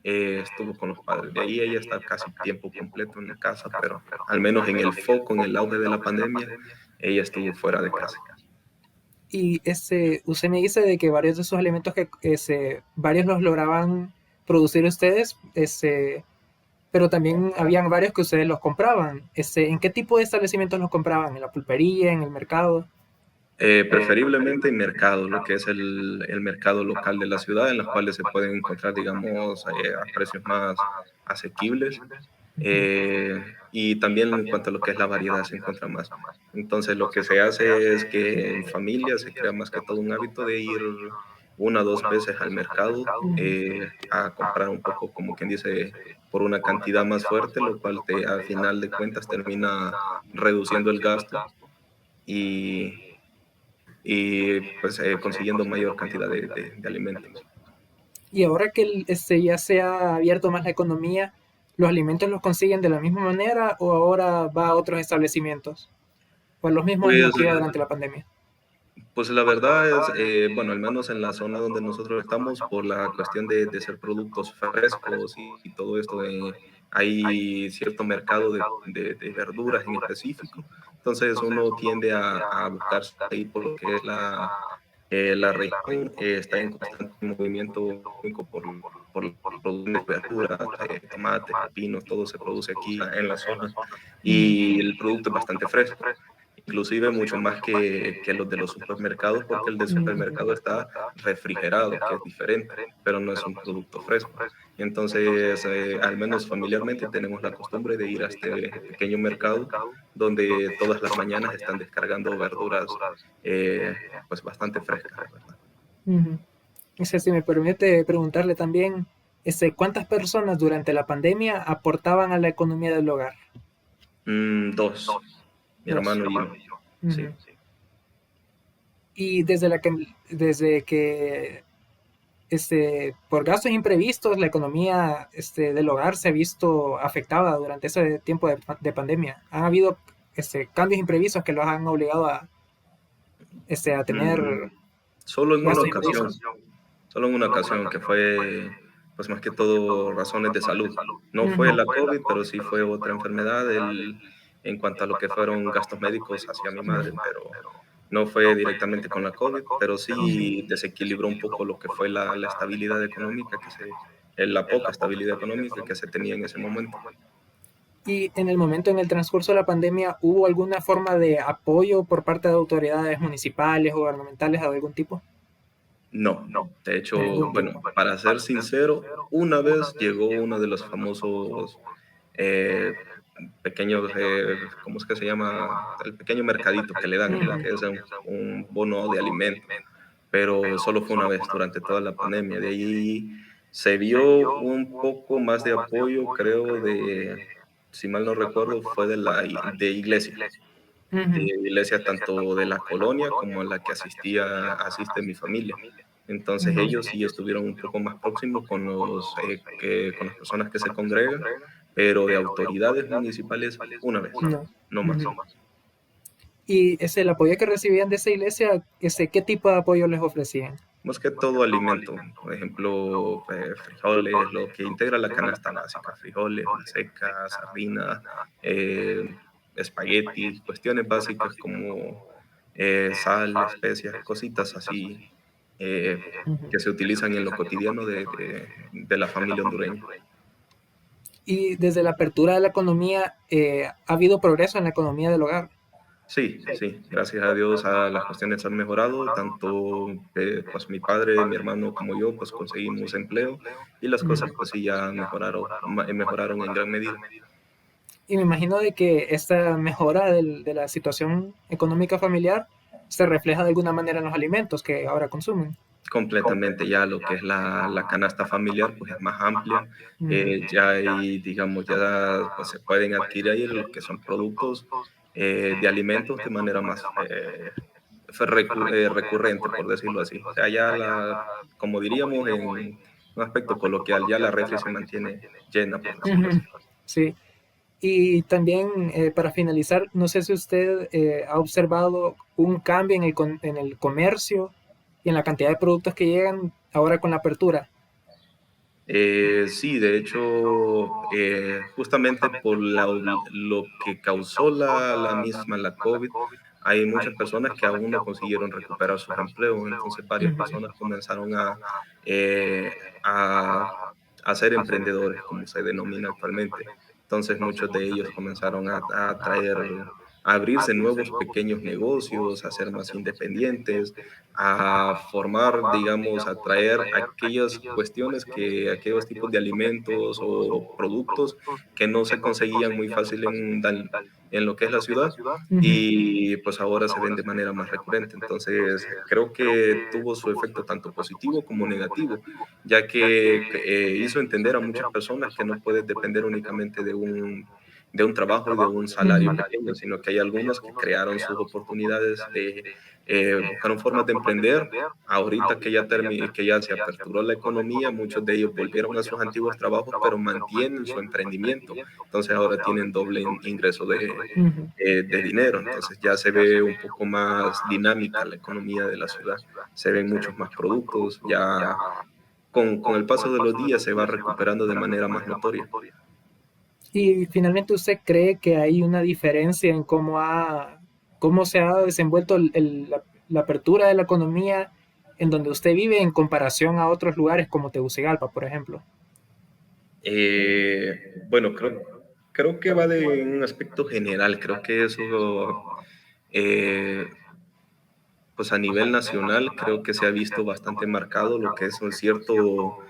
estuvo con los padres. De ahí ella está casi tiempo completo en la casa, pero al menos en el foco, en el auge de la pandemia, ella estuvo fuera de casa. Y usted me dice de que varios de esos alimentos varios los lograban producir ustedes, pero también habían varios que ustedes los compraban. ¿En qué tipo de establecimientos los compraban? ¿En la pulpería, en el mercado? Preferiblemente en mercado, lo que es el mercado local de la ciudad, en los cuales se pueden encontrar, digamos, a precios más asequibles. Y también en cuanto a lo que es la variedad se encuentra más. Entonces lo que se hace es que en familia se crea más que todo un hábito de ir 1 o 2 veces al mercado a comprar un poco, como quien dice, por una cantidad más fuerte, lo cual al final de cuentas termina reduciendo el gasto y pues consiguiendo mayor cantidad de alimentos. Y ahora que ya se ha abierto más la economía, ¿los alimentos los consiguen de la misma manera o ahora va a otros establecimientos? ¿O los mismos en los Pues, que iba durante la pandemia? Pues la verdad es, bueno, al menos en la zona donde nosotros estamos, por la cuestión de ser productos frescos y todo esto, hay cierto mercado de verduras en específico. Entonces uno tiende a buscar ahí por lo que es la región, está en constante movimiento económico por la producción de verduras, tomates, pepinos, todo se produce aquí en la zona y el producto es bastante fresco, inclusive mucho más que los de los supermercados, porque el del supermercado está refrigerado, que es diferente, pero no es un producto fresco. Y entonces, al menos familiarmente, tenemos la costumbre de ir a este pequeño mercado donde todas las mañanas están descargando verduras eh, pues bastante frescas, la verdad. Ujú. Si me permite preguntarle también, ¿cuántas personas durante la pandemia aportaban a la economía del hogar? Dos, mi Dos. hermano y yo, sí. Ujú. Y desde que por gastos imprevistos, la economía del hogar se ha visto afectada durante ese tiempo de pandemia. Han habido cambios imprevistos que los han obligado a tener Mm, Solo en una gastos ocasión, imprevistos. solo en una ocasión que fue, pues más que todo razones de salud. No fue Ujú. la COVID, pero sí fue otra enfermedad en cuanto a lo que fueron gastos médicos hacia mi madre, pero no fue directamente con la COVID, pero sí desequilibró un poco lo que fue la estabilidad económica la poca estabilidad económica que se tenía en ese momento. Y en el momento, en el transcurso de la pandemia, ¿hubo alguna forma de apoyo por parte de autoridades municipales o gubernamentales de algún tipo? No, de hecho, De ningún bueno, tipo. para ser sincero, una vez llegó uno de los famosos eh, pequeños, ¿cómo es que se llama? El pequeño mercadito que le dan, Ujú. que es un bono de alimento, pero solo fue una vez durante toda la pandemia. De ahí se vio un poco más de apoyo, creo, si mal no recuerdo, fue de iglesia, de Ujú. iglesia tanto de la colonia como a la que asiste mi familia. Entonces Ujú. ellos sí estuvieron un poco más próximos con las personas que se congregan, pero de autoridades municipales una vez, No. no más. Ujú. Y el apoyo que recibían de esa iglesia, ¿qué tipo de apoyo les ofrecían? Más que todo alimento, por ejemplo, frijoles, lo que integra la canasta básica, frijoles, maseca, sardina, eh, espagueti, cuestiones básicas como sal, especias, cositas así eh, Ujú. que se utilizan en lo cotidiano de la familia hondureña. Y desde la apertura de la economía, ¿ha habido progreso en la economía del hogar? Sí, sí, gracias a Dios las cuestiones han mejorado, tanto pues mi padre, mi hermano como yo pues conseguimos empleo y las Ujú. cosas pues sí ya mejoraron en gran medida. Y me imagino de que esta mejora de la situación económica familiar se refleja de alguna manera en los alimentos que ahora consumen. Completamente, ya lo que es la canasta familiar pues es más amplia, Ujú. ya hay, digamos, ya pues, se pueden adquirir ahí lo que son productos de alimentos de manera más recurrente, por decirlo así. O sea, como diríamos en un aspecto coloquial, ya la refri se mantiene llena, por decirlo Ujú. así. Sí. Y también, para finalizar, no sé si usted ha observado un cambio en el comercio y en la cantidad de productos que llegan ahora con la apertura. Sí, de hecho, justamente por lo que causó la COVID, hay muchas personas que aún no consiguieron recuperar sus empleos, entonces varias Ujú. personas comenzaron eh, a, a ser emprendedores, como se denomina actualmente. Entonces muchos de ellos comenzaron a abrirse nuevos pequeños negocios, a ser más independientes, a formar, digamos, a traer aquellas cuestiones aquellos tipos de alimentos o productos que no se conseguían muy fácil en lo que es la ciudad Ujú. y pues ahora se ven de manera más recurrente. Entonces, creo que tuvo su efecto tanto positivo como negativo, ya que hizo entender a muchas personas que no puedes depender únicamente de un trabajo y de un salario pequeño, sino que hay algunos que crearon sus oportunidades, buscaron formas de emprender. Ahorita que ya se aperturó la economía, muchos de ellos volvieron a sus antiguos trabajos, pero mantienen su emprendimiento. Entonces ahora tienen doble ingreso de dinero. Entonces ya se ve un poco más dinámica la economía de la ciudad. Se ven muchos más productos. Ya con el paso de los días se va recuperando de manera más notoria. Y finalmente, ¿usted cree que hay una diferencia en cómo se ha desenvuelto la apertura de la economía en donde usted vive en comparación a otros lugares como Tegucigalpa, por ejemplo? Bueno, creo que va de un aspecto general. Creo que eso, pues a nivel nacional, creo que se ha visto bastante marcado lo que es un cierto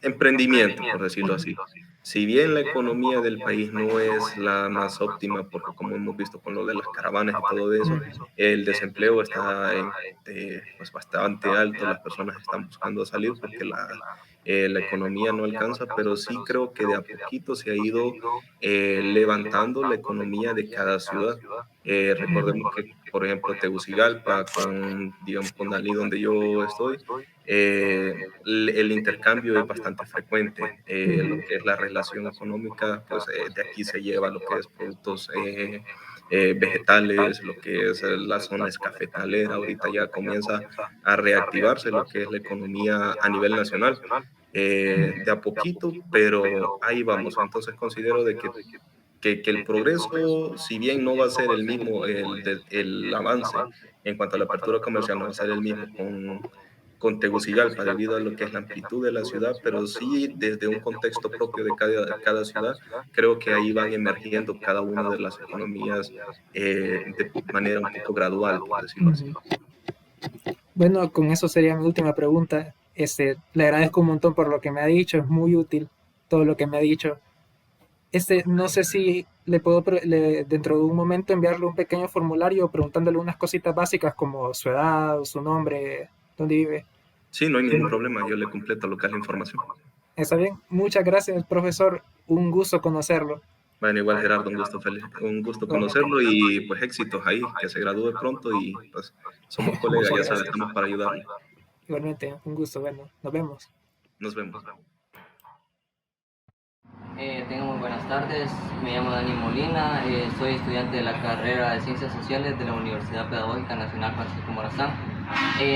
emprendimiento, por decirlo así. Si bien la economía del país no es la más óptima, porque como hemos visto con lo de las caravanas y todo eso, el desempleo está pues bastante alto, las personas están buscando salir porque la economía no alcanza, pero sí creo que de a poquito se ha ido levantando la economía de cada ciudad. Recordemos que, por ejemplo, Tegucigalpa, digamos, con Dalí, donde yo estoy, el intercambio es bastante frecuente. Lo que es la relación económica, pues de aquí se lleva lo que es productos vegetales, lo que es la zona es cafetalera. Ahorita ya comienza a reactivarse lo que es la economía a nivel nacional. De a poquito, pero ahí vamos. Entonces considero de que el progreso, si bien no va a ser el mismo, el avance en cuanto a la apertura comercial no va a ser el mismo con Tegucigalpa debido a lo que es la amplitud de la ciudad, pero sí desde un contexto propio de cada ciudad, creo que ahí van emergiendo cada una de las economías de manera un poco gradual, por decirlo así. Bueno, con eso sería mi última pregunta. Le agradezco un montón por lo que me ha dicho, es muy útil todo lo que me ha dicho. No sé si le puedo dentro de un momento enviarle un pequeño formulario preguntándole unas cositas básicas como su edad, su nombre, dónde vive. Sí, no hay ningún problema, yo le completo lo que es la información. Está bien, muchas gracias, profesor, un gusto conocerlo. Bueno, igual Gerardo, un gusto conocerlo y pues éxitos ahí, que se gradúe pronto y pues somos colegas, ya sabes, estamos para ayudarle. Igualmente, un gusto, bueno, nos vemos. Nos vemos. Tengo muy buenas tardes, me llamo Dani Molina, soy estudiante de la carrera de Ciencias Sociales de la Universidad Pedagógica Nacional Francisco Morazán.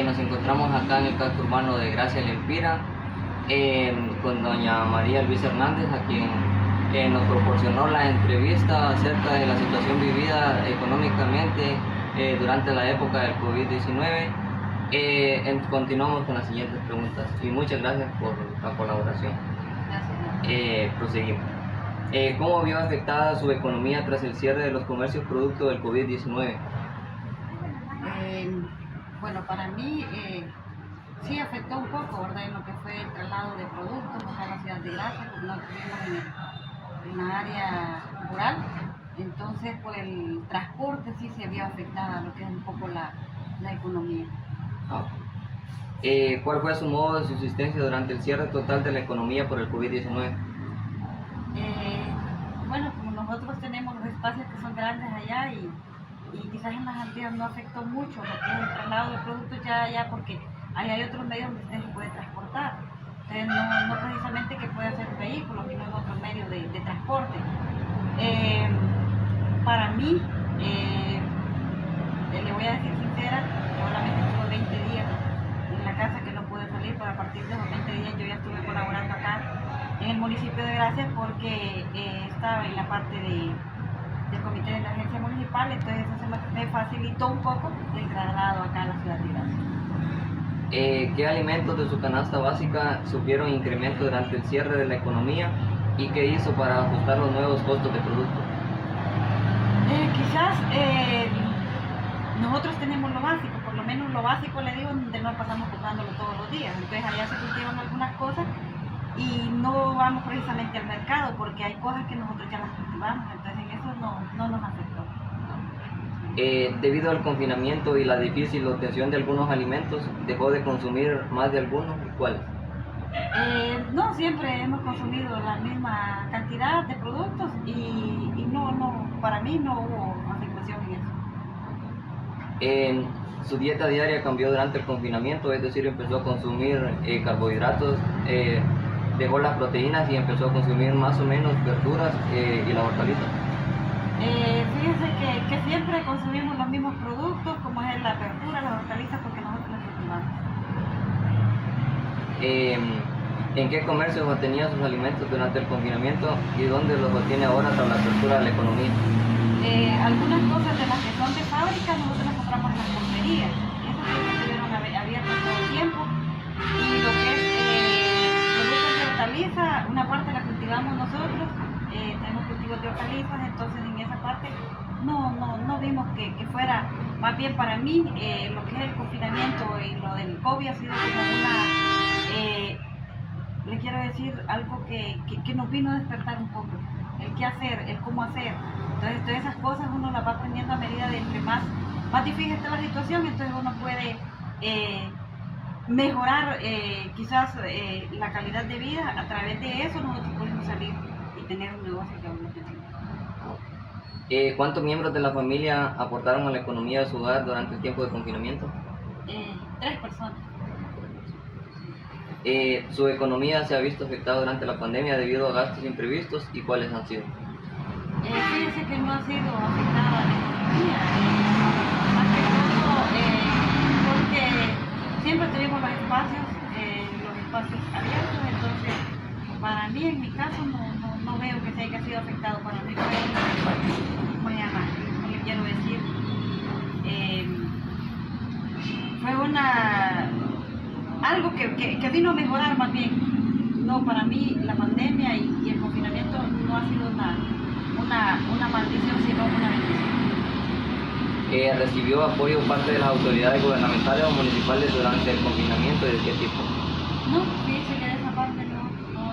Nos encontramos acá en el casco urbano de Gracia Lempira con doña María Luisa Hernández, a quien nos proporcionó la entrevista acerca de la situación vivida económicamente durante la época del COVID-19. Continuamos con las siguientes preguntas y muchas gracias por la colaboración. Proseguimos. ¿Cómo vio afectada su economía tras el cierre de los comercios producto del COVID-19? Bueno, para mí sí afectó un poco, ¿verdad? En lo que fue el traslado de productos acá a la ciudad de Gracia, porque no estuvimos en la área rural, entonces por el transporte sí se vio afectada lo que es un poco la economía. ¿Cuál fue su modo de subsistencia durante el cierre total de la economía por el COVID-19? Bueno, como nosotros tenemos los espacios que son grandes allá y quizás en las Antillas no afectó mucho lo que es el traslado de productos ya allá porque ahí hay otros medios donde usted se puede transportar. Entonces no precisamente que pueda ser un vehículo, sino en otro medio de transporte. Para mí, le voy a decir sincera, yo solamente estuve 20 días en la casa que no pude salir, pero a partir de esos 20 días yo ya estuve colaborando acá en el municipio de Gracias porque estaba en la parte del comité de emergencia municipal, entonces eso me facilitó un poco el traslado acá a la ciudad de Gracias. ¿Qué alimentos de su canasta básica sufrieron incremento durante el cierre de la economía y qué hizo para ajustar los nuevos costos de producto? Quizás nosotros tenemos lo básico, por lo menos lo básico le digo, donde no pasamos comprándolo todos los días, entonces allá se cultivan algunas cosas y no vamos precisamente al mercado porque hay cosas que nosotros ya las cultivamos, entonces en eso no nos afectó. Debido al confinamiento y la difícil obtención de algunos alimentos, ¿dejó de consumir más de algunos y cuáles? No, siempre hemos consumido la misma cantidad de productos y para mí no hubo afectación en eso. Su dieta diaria cambió durante el confinamiento, es decir, empezó a consumir carbohidratos, dejó las proteínas y empezó a consumir más o menos verduras y la hortaliza. Fíjense que siempre consumimos los mismos productos, como es la verdura, las hortalizas, porque nosotros las cultivamos. ¿En qué comercios obtenía sus alimentos durante el confinamiento y dónde los obtiene ahora tras la apertura de la economía? Algunas cosas de las que son de fábrica nosotros las compramos en las confiterías. Esas siempre estuvieron abiertas todo el tiempo. Y lo que es productos de hortaliza, una parte la cultivamos nosotros, tenemos cultivos de hortalizas, entonces en esa parte no vimos que fuera, más bien para mí, lo que es el confinamiento y lo del COVID ha sido como le quiero decir algo que nos vino a despertar un poco, el qué hacer, el cómo hacer. Entonces todas esas cosas uno las va aprendiendo a medida de entre más difícil está la situación, entonces uno puede mejorar quizás la calidad de vida. A través de eso nosotros podemos salir y tener un negocio que aún no tenemos. ¿Cuántos miembros de la familia aportaron a la economía de su hogar durante el tiempo de confinamiento? 3 personas. ¿Su economía se ha visto afectada durante la pandemia debido a gastos imprevistos y cuáles han sido? Fíjense que no ha sido afectada la economía, más que todo porque siempre tuvimos los espacios abiertos, entonces para mí, en mi caso, no veo que se haya sido afectado. Para mí fue, le quiero decir, fue algo que vino a mejorar más bien. No, para mí la pandemia y el confinamiento no ha sido una maldición, sino una bendición. ¿Recibió apoyo parte de las autoridades gubernamentales o municipales durante el confinamiento y de qué tipo? No, fíjese que de esa parte no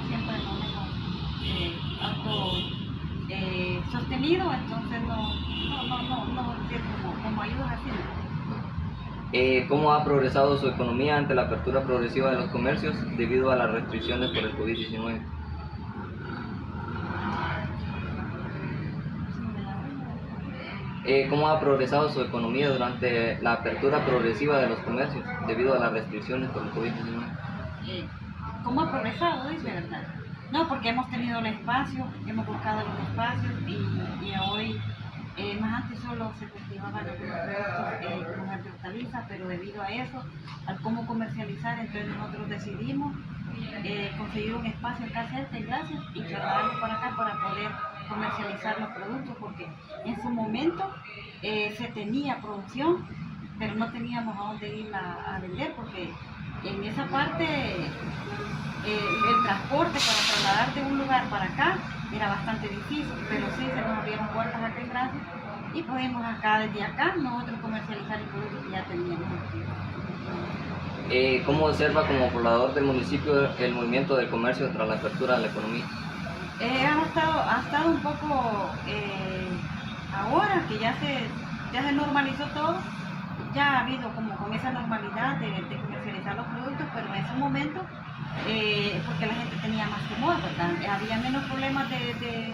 siempre nos hemos sostenido, entonces no como ayudas así. ¿Cómo ha progresado su economía ante la apertura progresiva de los comercios debido a las restricciones por el COVID-19? ¿Cómo ha progresado su economía durante la apertura progresiva de los comercios debido a las restricciones por el COVID-19? ¿Cómo ha progresado? Dice, ¿verdad? No, porque hemos tenido el espacio, hemos buscado los espacios y hoy, más antes solo se cultivaban los productos como de hortaliza, pero debido a eso, al cómo comercializar, entonces nosotros decidimos conseguir un espacio acá cerca y gracias y trasladarlo para acá para poder comercializar los productos, porque en su momento se tenía producción, pero no teníamos a dónde ir a vender, porque en esa parte el transporte para trasladar de un lugar para acá era bastante difícil, pero sí se nos abrieron puertas acá en Gracia y podemos desde acá nosotros comercializar el producto que ya teníamos. ¿Cómo observa como poblador del municipio el movimiento del comercio tras la apertura de la economía? Ha estado un poco, ahora que ya se normalizó todo, ya ha habido como con esa normalidad de comercializar los productos, pero en ese momento, porque la gente tenía más temor, ¿verdad? Había menos problemas de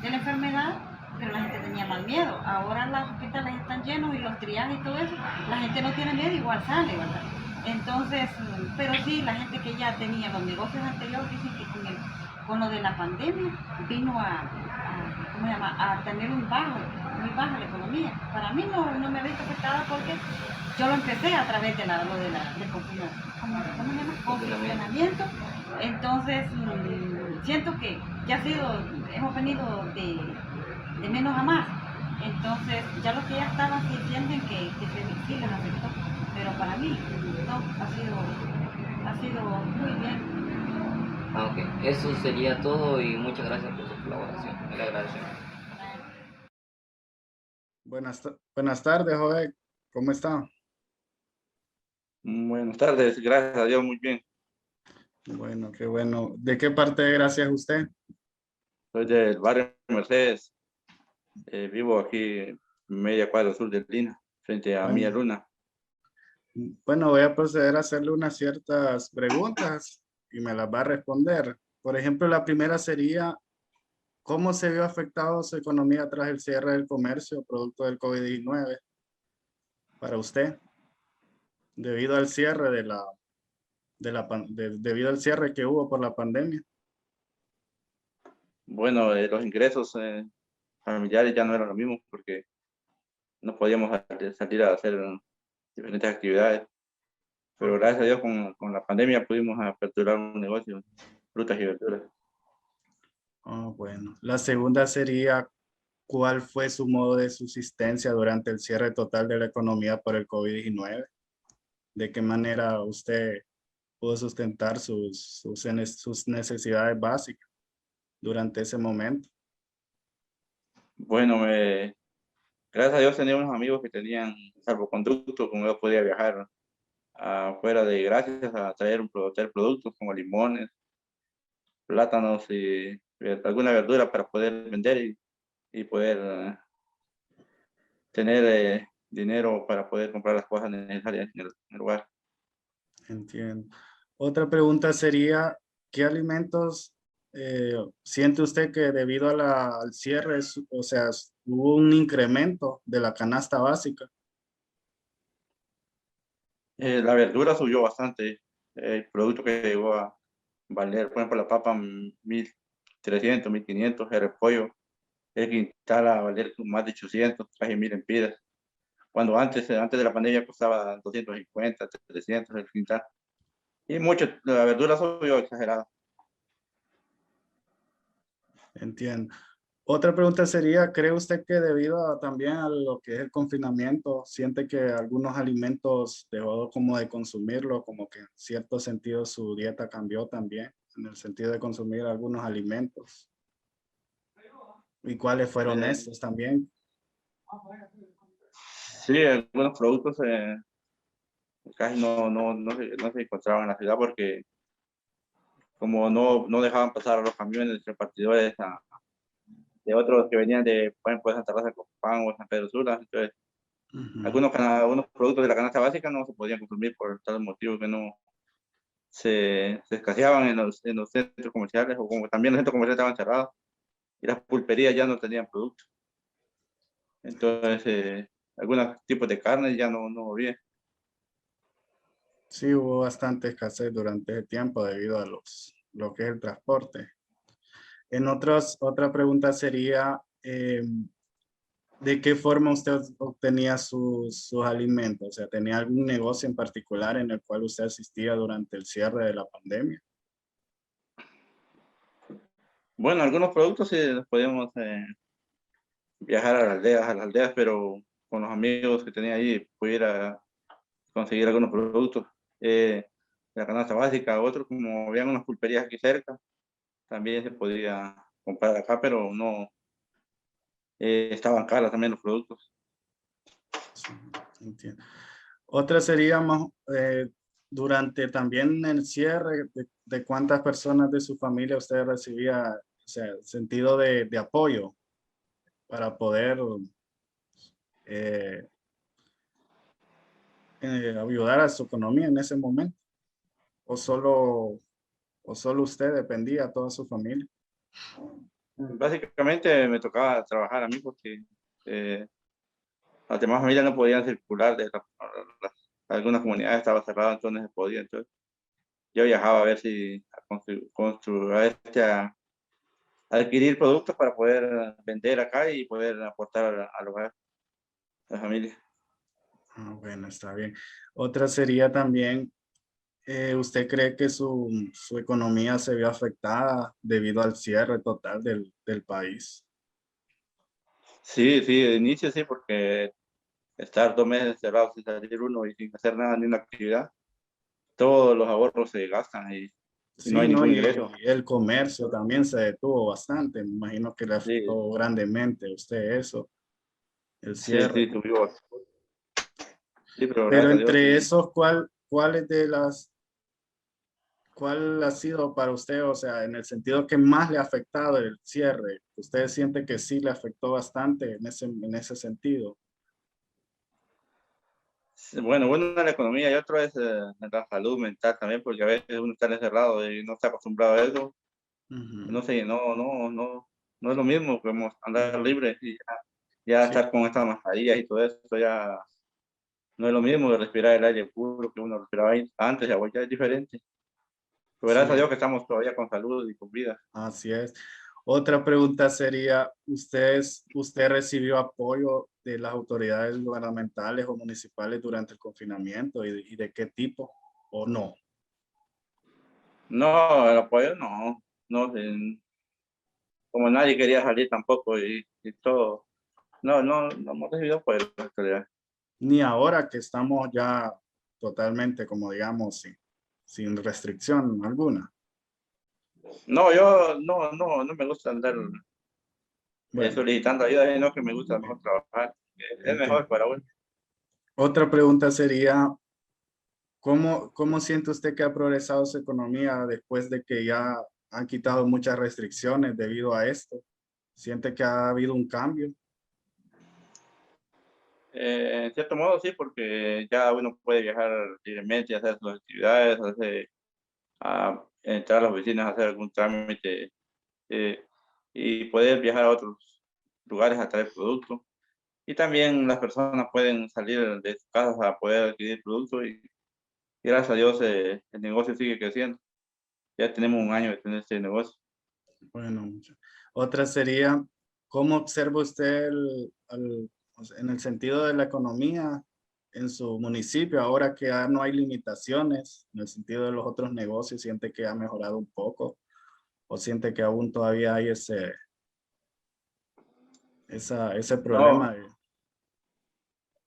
la enfermedad, pero la gente tenía más miedo. Ahora los hospitales están llenos y los triajes y todo eso, la gente no tiene miedo, igual sale, ¿verdad? Entonces, pero sí, la gente que ya tenía los negocios anteriores dicen que con lo de la pandemia vino a tener muy baja la economía. Para mí no me ha visto afectada porque yo lo empecé a través del confinamiento. Entonces, siento que ya hemos venido de menos a más. Entonces, ya los que ya estaban sí sienten que sí les afectó. Pero para mí, no, ha sido muy bien. Ok, eso sería todo y muchas gracias por su colaboración. Le agradecemos. Buenas tardes, joven. ¿Cómo está? Buenas tardes, gracias a Dios, muy bien. Bueno, qué bueno. ¿De qué parte de Gracia es usted? Soy del barrio Mercedes. Vivo aquí, media cuadra sur de Lina, frente a Mía Luna. Bueno, voy a proceder a hacerle unas ciertas preguntas y me las va a responder. Por ejemplo, la primera sería, ¿cómo se vio afectado su economía tras el cierre del comercio producto del COVID-19 para usted? Debido al cierre debido al cierre que hubo por la pandemia. Bueno, los ingresos familiares ya no eran los mismos porque no podíamos salir a hacer diferentes actividades. Pero gracias a Dios con la pandemia pudimos aperturar un negocio, frutas y verduras. Oh, bueno. La segunda sería, ¿cuál fue su modo de subsistencia durante el cierre total de la economía por el COVID-19? ¿De qué manera usted pudo sustentar sus necesidades básicas durante ese momento? Bueno, gracias a Dios tenía unos amigos que tenían salvoconducto, como yo podía viajar afuera de gracias a traer productos como limones, plátanos y alguna verdura para poder vender y poder tener dinero para poder comprar las cosas necesarias en el lugar. Entiendo. Otra pregunta sería, ¿qué alimentos siente usted que debido al cierre, o sea, hubo un incremento de la canasta básica? La verdura subió bastante. El producto que llegó a valer, por ejemplo, la papa 1.300, 1.500, el repollo, el quintal a valer más de 800, casi 1.000 empiras. Cuando antes de la pandemia costaba 250, 300 el quintal. Y mucho, la verdura subió exagerada. Entiendo. Otra pregunta sería, ¿cree usted que también a lo que es el confinamiento, siente que algunos alimentos dejó como de consumirlo, como que en cierto sentido su dieta cambió también, en el sentido de consumir algunos alimentos? ¿Y cuáles fueron Eh, estos también? sí, algunos productos casi no se encontraban en la ciudad porque como no dejaban pasar a los camiones repartidores de otros que venían de, por ejemplo, de Santa Rosa de Copán o San Pedro Sula. Entonces, Ujú. algunos productos de la canasta básica no se podían consumir por tal motivo que no se escaseaban en los centros comerciales o como también los centros comerciales estaban cerrados y las pulperías ya no tenían productos. Entonces, algunos tipos de carne ya no había. Sí, hubo bastante escasez durante ese tiempo debido a lo que es el transporte. Otra pregunta sería, ¿de qué forma usted obtenía sus alimentos? O sea, ¿tenía algún negocio en particular en el cual usted asistía durante el cierre de la pandemia? Bueno, algunos productos sí los podíamos viajar a las aldeas, pero con los amigos que tenía ahí pudiera conseguir algunos productos. La canasta básica, otros como habían unas pulperías aquí cerca, también se podía comprar acá, pero no estaban caras también los productos. Sí, entiendo. Otra sería durante también el cierre, de cuántas personas de su familia usted recibía, o sea, sentido de apoyo para poder eh, ayudar a su economía en ese momento, o solo usted dependía, toda su familia. Básicamente me tocaba trabajar a mí porque eh, las demás familias no podían circular, algunas comunidades estaban cerradas, entonces no se podía. Entonces yo viajaba a ver si a adquirir productos para poder vender acá y poder aportar al hogar, a la familia. Ah, bueno, está bien. Otra sería también, ¿usted cree que su economía se vio afectada debido al cierre total del país? Sí, sí, de inicio sí, porque estar 2 meses encerrados sin salir uno y sin hacer nada, ni una actividad, todos los ahorros se gastan y no Sí, hay ¿no? ningún Y ingreso. el comercio también se detuvo bastante. Me imagino que le Sí, afectó grandemente a usted eso, el sí, cierre. sí, subió. Sí, pero Pero gracias a Dios, entre sí. esos, ¿cuál ha sido para usted, o sea, en el sentido que más le ha afectado el cierre? ¿Usted siente que sí le afectó bastante en ese sentido? Bueno, uno es la economía y otro es la salud mental también, porque a veces uno está encerrado y no está acostumbrado a eso. Ujú. No sé, no es lo mismo que andar libre y ya Sí, estar con estas mascarillas y todo eso, ya no es lo mismo de respirar el aire puro que uno respiraba ahí antes, ya es diferente. Pero gracias a sí, Dios que estamos todavía con salud y con vida. así es. Otra pregunta sería, ¿usted recibió apoyo de las autoridades gubernamentales o municipales durante el confinamiento y de qué tipo o no? No, el apoyo no, como nadie quería salir tampoco y todo, no hemos recibido apoyo de las autoridades. Ni ahora que estamos ya totalmente, como digamos, sin restricción alguna. No, yo no me gusta andar Bueno, solicitando ayuda, sino que me gusta mejor trabajar. Es entiendo. mejor para uno. Otra pregunta sería, ¿cómo siente usted que ha progresado su economía después de que ya han quitado muchas restricciones debido a esto? ¿Siente que ha habido un cambio? En cierto modo sí, porque ya uno puede viajar libremente, hacer sus actividades, entrar a las oficinas, hacer algún trámite eh, y poder viajar a otros lugares a traer productos. Y también las personas pueden salir de sus casas a poder adquirir productos y gracias a Dios el negocio sigue creciendo. Ya tenemos un año de tener este negocio. Bueno, otra sería, ¿cómo observa usted o sea, en el sentido de la economía en su municipio, ahora que ya no hay limitaciones, en el sentido de los otros negocios, siente que ha mejorado un poco o siente que aún todavía hay ese No, problema?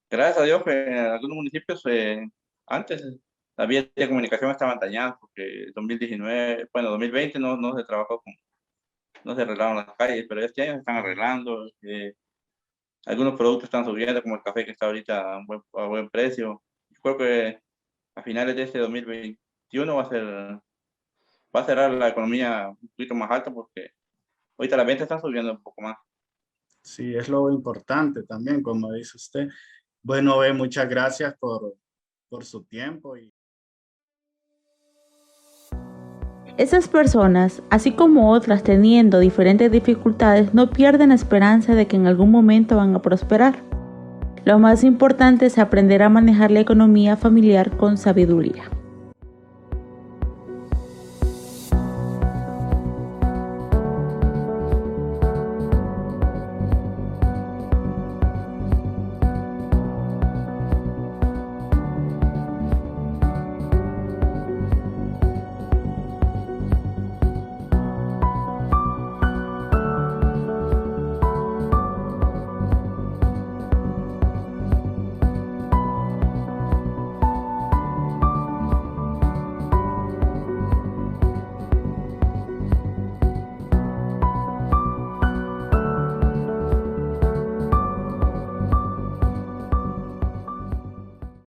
gracias a Dios que en algunos municipios antes las vías de comunicación estaban dañadas porque 2019, bueno, 2020 no se trabajó no se arreglaron las calles, pero este año se están arreglando. Algunos productos están subiendo, como el café que está ahorita a buen precio. Yo creo que a finales de este 2021 va a cerrar la economía un poquito más alta porque ahorita las ventas están subiendo un poco más. Sí, es lo importante también, como dice usted. Bueno, muchas gracias por su tiempo. Esas personas, así como otras teniendo diferentes dificultades, no pierden la esperanza de que en algún momento van a prosperar. Lo más importante es aprender a manejar la economía familiar con sabiduría.